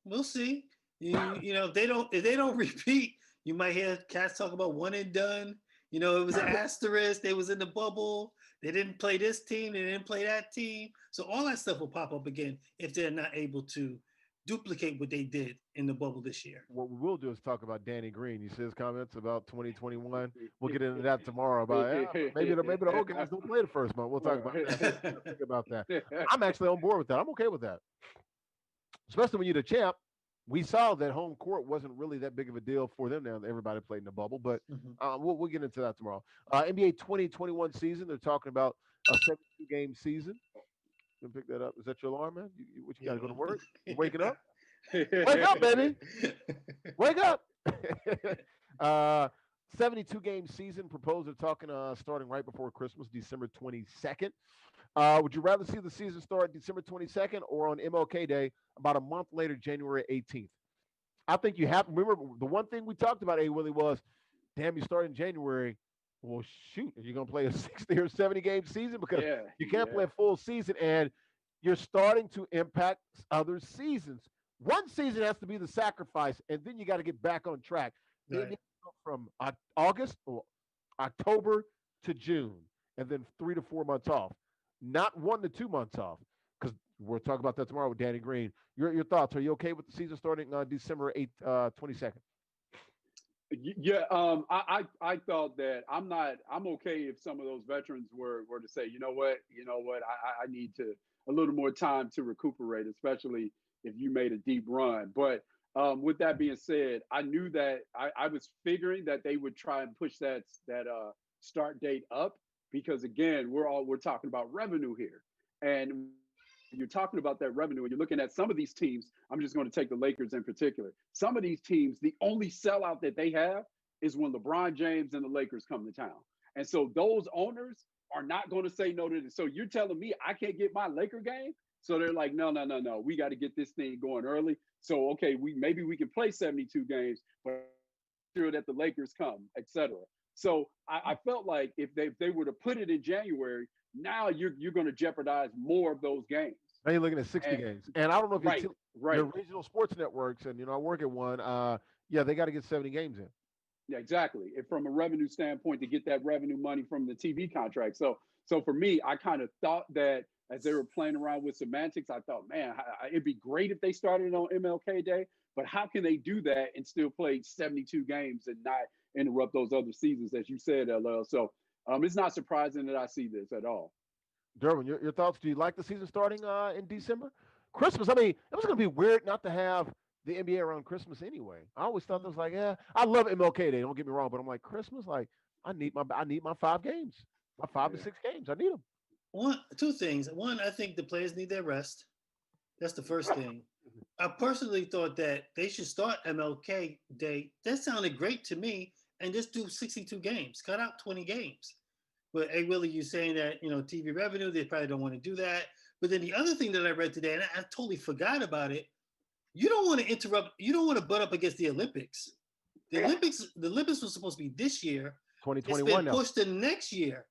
we'll see. If they don't repeat, you might hear cats talk about one and done. It was an asterisk. They was in the bubble. They didn't play this team. They didn't play that team. So all that stuff will pop up again if they're not able to duplicate what they did in the bubble this year. What we will do is talk about Danny Green. You see his comments about 2021. We'll get into that tomorrow. About maybe the whole games don't play the first month. We'll talk about that. Think about that. I'm actually on board with that. I'm okay with that, especially when you're the champ. We saw that home court wasn't really that big of a deal for them now. Everybody played in the bubble, but we'll get into that tomorrow. NBA 2021 season, they're talking about a 72-game season. You pick that up. Is that your alarm, man? What you got to go to work? You waking up? Wake up, baby. Wake up. 72-game season proposed. They're talking starting right before Christmas, December 22nd. Would you rather see the season start December 22nd or on MLK Day about a month later, January 18th? I think you have. Remember, the one thing we talked about, Willie, was, damn, you start in January. Well, shoot, are you going to play a 60 or 70-game season? Because you can't play a full season, and you're starting to impact other seasons. One season has to be the sacrifice, and then you got to get back on track. Right. From August or October to June, and then 3 to 4 months off. Not 1 to 2 months off, because we'll talk about that tomorrow with Danny Green. Your thoughts? Are you okay with the season starting December 8th, 22nd? Yeah, I thought that I'm okay if some of those veterans were to say, you know what, I need a little more time to recuperate, especially if you made a deep run. But with that being said, I knew that I was figuring that they would try and push that start date up, because again, we're talking about revenue here, and you're talking about that revenue, and you're looking at some of these teams. I'm just going to take the Lakers in particular. Some of these teams, the only sellout that they have is when LeBron James and the Lakers come to town, and so those owners are not going to say no to this. So you're telling me I can't get my Laker game? So they're like, no, we got to get this thing going early. So okay, maybe we can play 72 games, but sure that the Lakers come, etc. So I felt like if they were to put it in January, now you're going to jeopardize more of those games. Now you're looking at 60 games, and I don't know if right. your regional sports networks, and I work at one. They got to get 70 games in. Yeah, exactly. And from a revenue standpoint, to get that revenue money from the TV contract. So for me, I kind of thought that as they were playing around with semantics, I thought, man, it'd be great if they started on MLK Day, but how can they do that and still play 72 games and not interrupt those other seasons, as you said, LL? So it's not surprising that I see this at all. Derwin, your thoughts? Do you like the season starting in December? Christmas, I mean, it was going to be weird not to have the NBA around Christmas anyway. I always thought that was like, yeah, I love MLK Day. Don't get me wrong, but I'm like Christmas, like I need my 5 games, my 5 to 6 games. I need them. Two things. One, I think the players need their rest. That's the first thing. I personally thought that they should start MLK Day. That sounded great to me, and just do 62 games. Cut out 20 games. But hey, Willie, you're saying that TV revenue, they probably don't want to do that. But then the other thing that I read today, and I totally forgot about it, you don't want to interrupt. You don't want to butt up against the Olympics. The Olympics was supposed to be this year. 2021 It's been pushed to next year,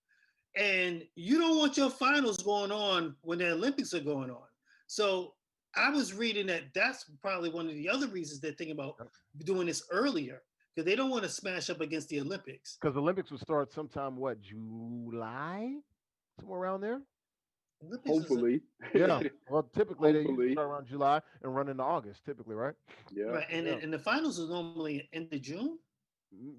and you don't want your finals going on when the Olympics are going on. So I was reading that that's probably one of the other reasons they're thinking about doing this earlier, because they don't want to smash up against the Olympics. Because the Olympics will start sometime, what, July? Somewhere around there? Olympics Hopefully. Yeah. Well, typically they Hopefully. start around July and run into August, typically, right? Yeah. Right. And the finals is normally end of June.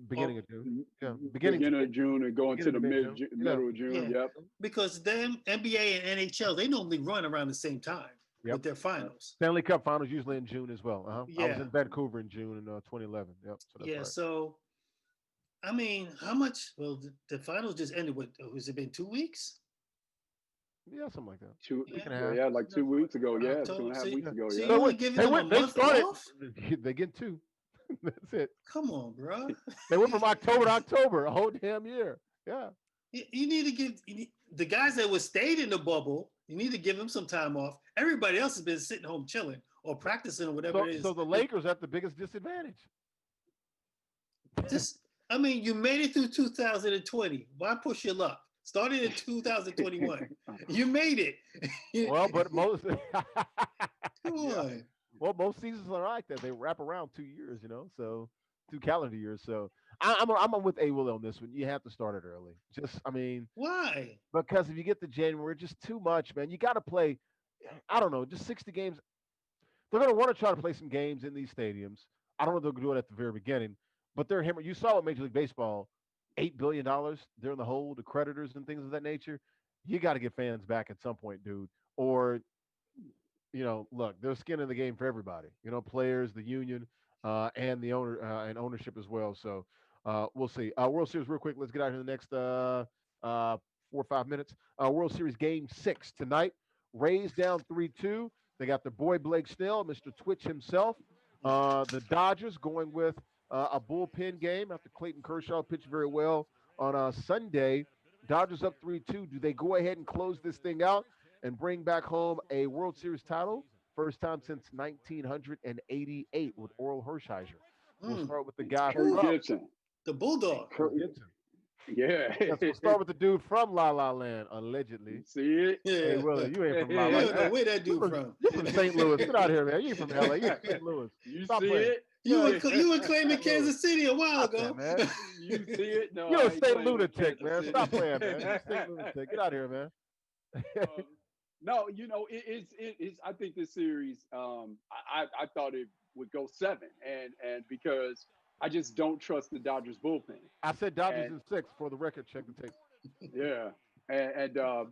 Beginning of June. Yeah. Beginning of June and going to the middle of June. Yeah. Yep. Because them NBA and NHL, they normally run around the same time with their finals. Stanley Cup finals usually in June as well. I was Yeah. in Vancouver in June in 2011. Yep. So that's right. So I mean, how much? Well, the finals just ended. What has it been? 2 weeks? Yeah, something like that. Like 2 weeks ago. Yeah, October. 2.5 weeks ago. So Yeah. you only giving them a month off? They get 2. That's it. Come on, bro. They went from October to October, a whole damn year. Yeah. You need to give the guys that were stayed in the bubble. You need to give them some time off. Everybody else has been sitting home chilling or practicing or whatever it is. So the Lakers have the biggest disadvantage. I mean, you made it through 2020. Why push your luck? Started in 2021. You made it. Well, but most Come on. Well, most seasons are like that. They wrap around 2 years, so 2 calendar years. So I'm with A. Will on this one. You have to start it early. Why? Because if you get to January, just too much, man. You got to play, I don't know, just 60 games. They're going to want to try to play some games in these stadiums. I don't know if they'll do it at the very beginning, but they're hammering. You saw with Major League Baseball, $8 billion. They're in the hole, the creditors and things of that nature. You got to get fans back at some point, dude. Or, look, there's skin in the game for everybody. Players, the union, and the owner and ownership as well. So we'll see. World Series, real quick. Let's get out here in the next 4 or 5 minutes. World Series Game 6 tonight. Rays down 3-2. They got their boy Blake Snell, Mr. Twitch himself. The Dodgers going with a bullpen game after Clayton Kershaw pitched very well on Sunday. Dodgers up 3-2. Do they go ahead and close this thing out and bring back home a World Series title? First time since 1988 with Oral Hershiser. We'll start with the guy from Gibson. The Bulldog. Kurt Gibson. Yeah. We'll start with the dude from La La Land, allegedly. See it? Yeah. Hey, Willie, you ain't from La La You Land. don't know where that dude from. You're from St. Louis. Get out of here, man. You ain't from LA. You're from St. Louis. You Stop see playing. it? You were claiming Kansas City a while ago. Stop that, man. You see it? No, You're I a ain't state playing with lunatic, Kansas man. City. Stop playing, man. You're a state lunatic. Get out of here, man. No, it's. I think this series. I thought it would go 7, and because I just don't trust the Dodgers bullpen. I said Dodgers in 6 for the record. Check the tape. Yeah, and I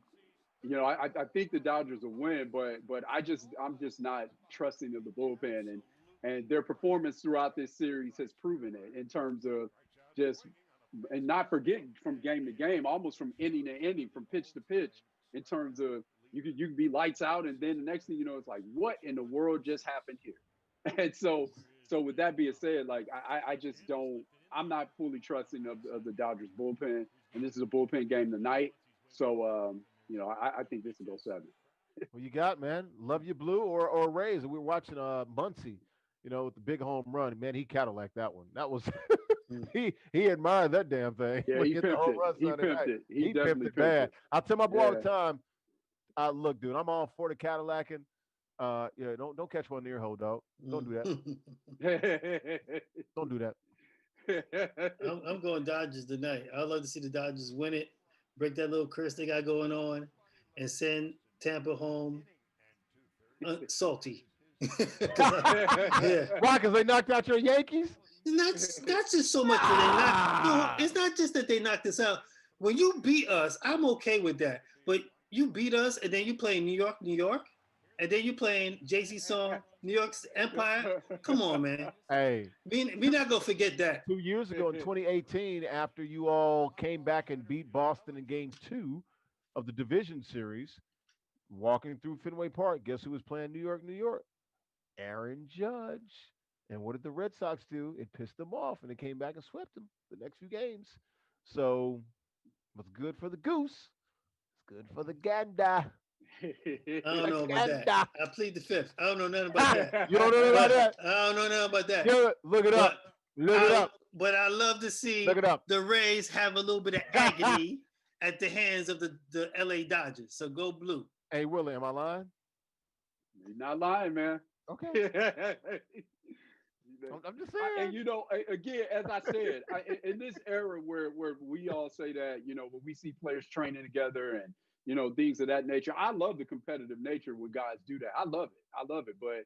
think the Dodgers will win, but I'm just not trusting of the bullpen, and their performance throughout this series has proven it in terms of just and not forgetting from game to game, almost from inning to inning, from pitch to pitch, in terms of you could be lights out, and then the next thing you know, it's like, what in the world just happened here? And so with that being said, like I just don't. I'm not fully trusting of the Dodgers bullpen, and this is a bullpen game tonight. So I think this will go 7. Well, you got, man. Love you, Blue or Rays. We were watching Muncy, with the big home run. Man, he Cadillac that one. That was he admired that damn thing. Yeah, he pimped it. He definitely pimped it bad. I tell my boy all the time. Look, dude, I'm all for the Cadillacing. Don't catch one near hole, dog. Don't do that. Don't do that. I'm going Dodgers tonight. I'd love to see the Dodgers win it, break that little curse they got going on, and send Tampa home salty. Yeah. Why? Because they knocked out your Yankees? That's just so much for them. No, it's not just that they knocked us out. When you beat us, I'm okay with that. But you beat us, and then you play New York, and then you playing Jay-Z song, New York's Empire. Come on, man. Hey, We not gonna forget that. 2 years ago in 2018, after you all came back and beat Boston in Game 2 of the division series, walking through Fenway Park, guess who was playing New York, New York? Aaron Judge. And what did the Red Sox do? It pissed them off, and they came back and swept them the next few games. So, what's good for the goose? It's good for the gander. I don't know about that. Gander. I plead the fifth. I don't know nothing about that. You don't know about that? I don't know nothing about that. Look it up. Look it up. But I love to see Look it up. the Rays have a little bit of agony at the hands of the LA Dodgers. So go blue. Hey, Willie, am I lying? You're not lying, man. Okay. I'm just saying. And again, as I said, in this era where we all say that, when we see players training together and things of that nature, I love the competitive nature when guys do that. I love it. But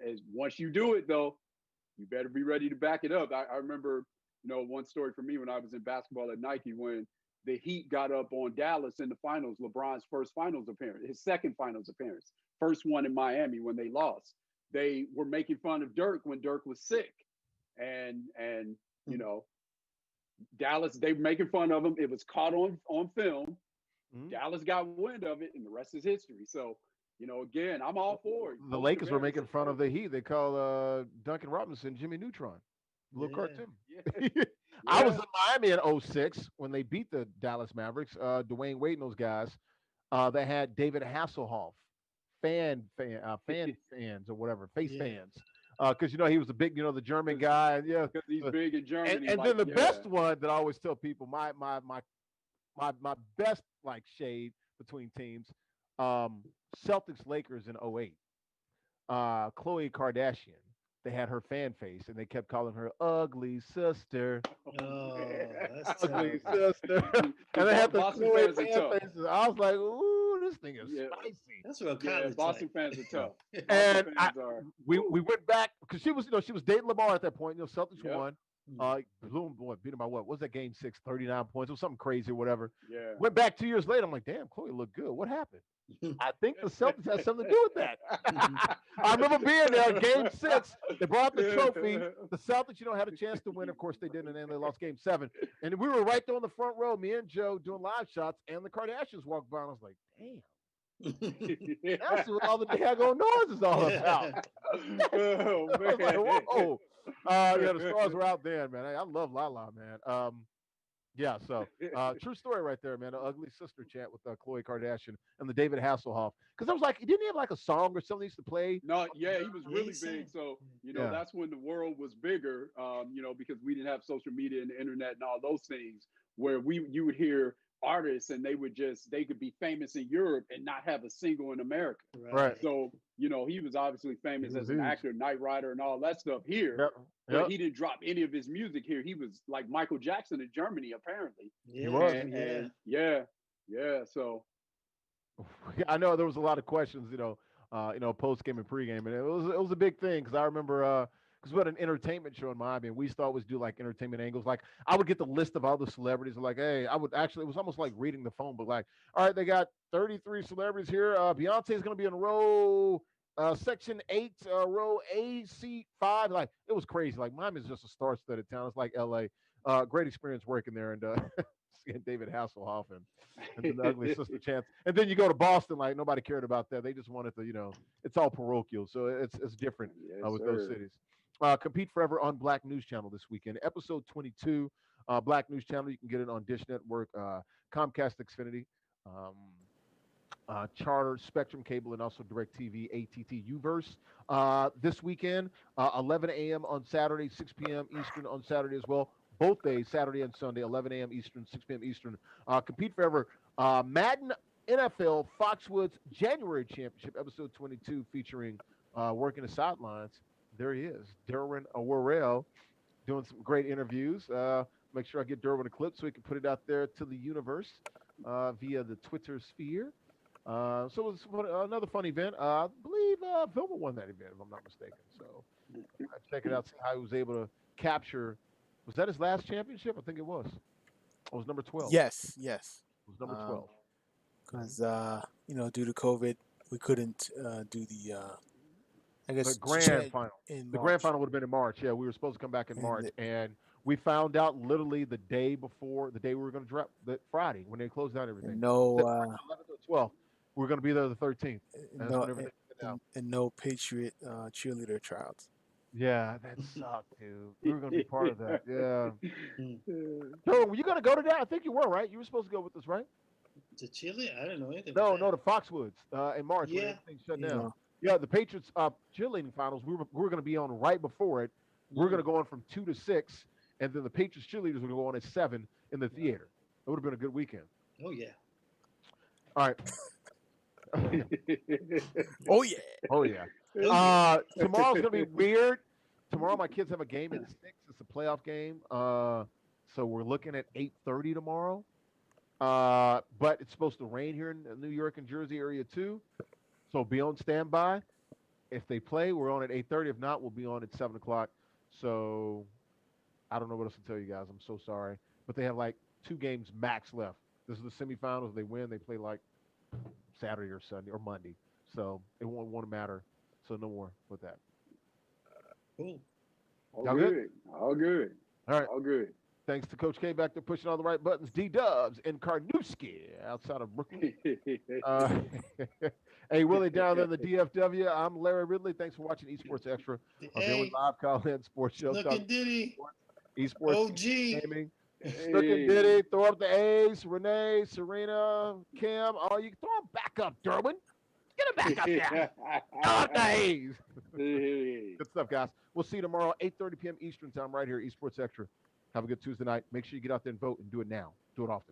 as once you do it though, you better be ready to back it up. I remember one story for me when I was in basketball at Nike when the Heat got up on Dallas in the finals, LeBron's first finals appearance, his second finals appearance, first one in Miami when they lost. They were making fun of Dirk when Dirk was sick. And Dallas, they were making fun of him. It was caught on film. Mm-hmm. Dallas got wind of it, and the rest is history. So, again, I'm all for it. The Lakers were making fun of the Heat. They called Duncan Robinson Jimmy Neutron. Little cartoon. Yeah. I was in Miami in 2006 when they beat the Dallas Mavericks. Dwayne Wade and those guys. They had David Hasselhoff, fans or whatever, fans. Because he was a big, the German guy. Yeah, because he's big in Germany. And then the best one that I always tell people, my best shade between teams, Celtics Lakers in 2008. Khloe Kardashian. They had her fan face, and they kept calling her "ugly sister." Oh, that's ugly sister. And they had the Khloe fan faces. I was like, "Ooh, this thing is spicy." That's what college. Boston fans are tough. And we went back because she was dating Lamar at that point. Celtics won. Beat him by what? Was that game 6? 39 points. It was something crazy or whatever. Yeah. Went back 2 years later. I'm like, damn, Khloe looked good. What happened? I think the Celtics had something to do with that. I remember being there, game 6. They brought the trophy. The Celtics, had a chance to win. Of course, they didn't, and then they lost game 7. And we were right there on the front row, me and Joe doing live shots, and the Kardashians walked by, and I was like, damn. That's what all the daggone noise is all about. Oh, man. I was like, whoa. The stars were out there, man. I love Lala, man. So true story right there, man. The ugly sister chant with Khloe Kardashian and the David Hasselhoff. Because I was like, didn't he have a song or something he used to play? No, yeah, he was really big. So, that's when the world was bigger, because we didn't have social media and the internet and all those things where you would hear artists and they could be famous in Europe and not have a single in America. Right. So, he was obviously famous as an actor, Knight Rider and all that stuff here. Yep. But he didn't drop any of his music here. He was like Michael Jackson in Germany, apparently. Yeah. He was. And so I know there was a lot of questions, post game and pre game, and it was a big thing because I remember because we had an entertainment show in Miami, and we used to always do entertainment angles. I would get the list of all the celebrities, hey, it was almost like reading the phone, but all right, they got 33 celebrities here. Beyonce's going to be in row section 8, row A, seat 5. It was crazy. Miami's just a star-studded town. It's like LA. Great experience working there, and seeing David Hasselhoff and the ugly sister chants. And then you go to Boston, nobody cared about that. They just wanted to, it's all parochial, so it's different with those cities. Compete Forever on Black News Channel this weekend. Episode 22, Black News Channel. You can get it on Dish Network, Comcast Xfinity, Charter, Spectrum Cable, and also DirecTV, ATT, Uverse. This weekend, 11 a.m. on Saturday, 6 p.m. Eastern on Saturday as well. Both days, Saturday and Sunday, 11 a.m. Eastern, 6 p.m. Eastern. Compete Forever, Madden NFL Foxwoods January Championship, episode 22, featuring working the sidelines. There he is, Derwin Worrell, doing some great interviews. Make sure I get Derwin a clip so he can put it out there to the universe via the Twitter sphere. So it was another fun event. I believe Vilma won that event, if I'm not mistaken. So check it out, see how he was able to capture. Was that his last championship? I think it was. It was number 12. Yes. It was number 12. Because, due to COVID, we couldn't do I The guess grand final. in The grand March. final would have been in March. Yeah, we were supposed to come back in And March, and we found out literally the day before, the day we were going to drop, the Friday when they closed down everything. and no Said March 11th or 12th. We were going to be there the 13th. And that's no when everything went down. and no Patriot cheerleader tryouts. Yeah, that sucked, dude. We were going to be part of that. Yeah. Mm. So, were you going to go to that? I think you were, right? You were supposed to go with us, right? To Chile? I didn't know anything. No, about no, the Foxwoods in March when Yeah. everything shut You down. know, Yeah, the Patriots cheerleading finals. We were going to be on right before it. We were going to go on from 2 to 6, and then the Patriots cheerleaders were going to go on at 7 in the theater. It would have been a good weekend. Oh yeah. All right. oh yeah. Oh yeah. Tomorrow's gonna be weird. Tomorrow my kids have a game at 6. It's a playoff game. So we're looking at 8:30 tomorrow. But it's supposed to rain here in the New York and Jersey area too. So be on standby. If they play, we're on at 8:30. If not, we'll be on at 7 o'clock. So I don't know what else to tell you guys. I'm so sorry. But they have like 2 games max left. This is the semifinals. They win, they play like Saturday or Sunday or Monday. So it won't matter. So no more with that. Cool. All Y'all good. good? All good. All right. All good. Thanks to Coach K back there pushing all the right buttons. D-Dubs and Karnewski outside of Brooklyn. Hey, Willie down there in the DFW. I'm Larry Ridley. Thanks for watching Esports Extra. Our daily Hey, live call-in sports show. look at Diddy. Esports OG. gaming. Look at Diddy. Throw up the A's. Renee, Serena, Kim. Oh, you throw them back up, Derwin. Get them back up there. Throw up the A's. Good stuff, guys. We'll see you tomorrow, 8:30 p.m. Eastern time, right here, Esports Extra. Have a good Tuesday night. Make sure you get out there and vote and do it now. Do it often.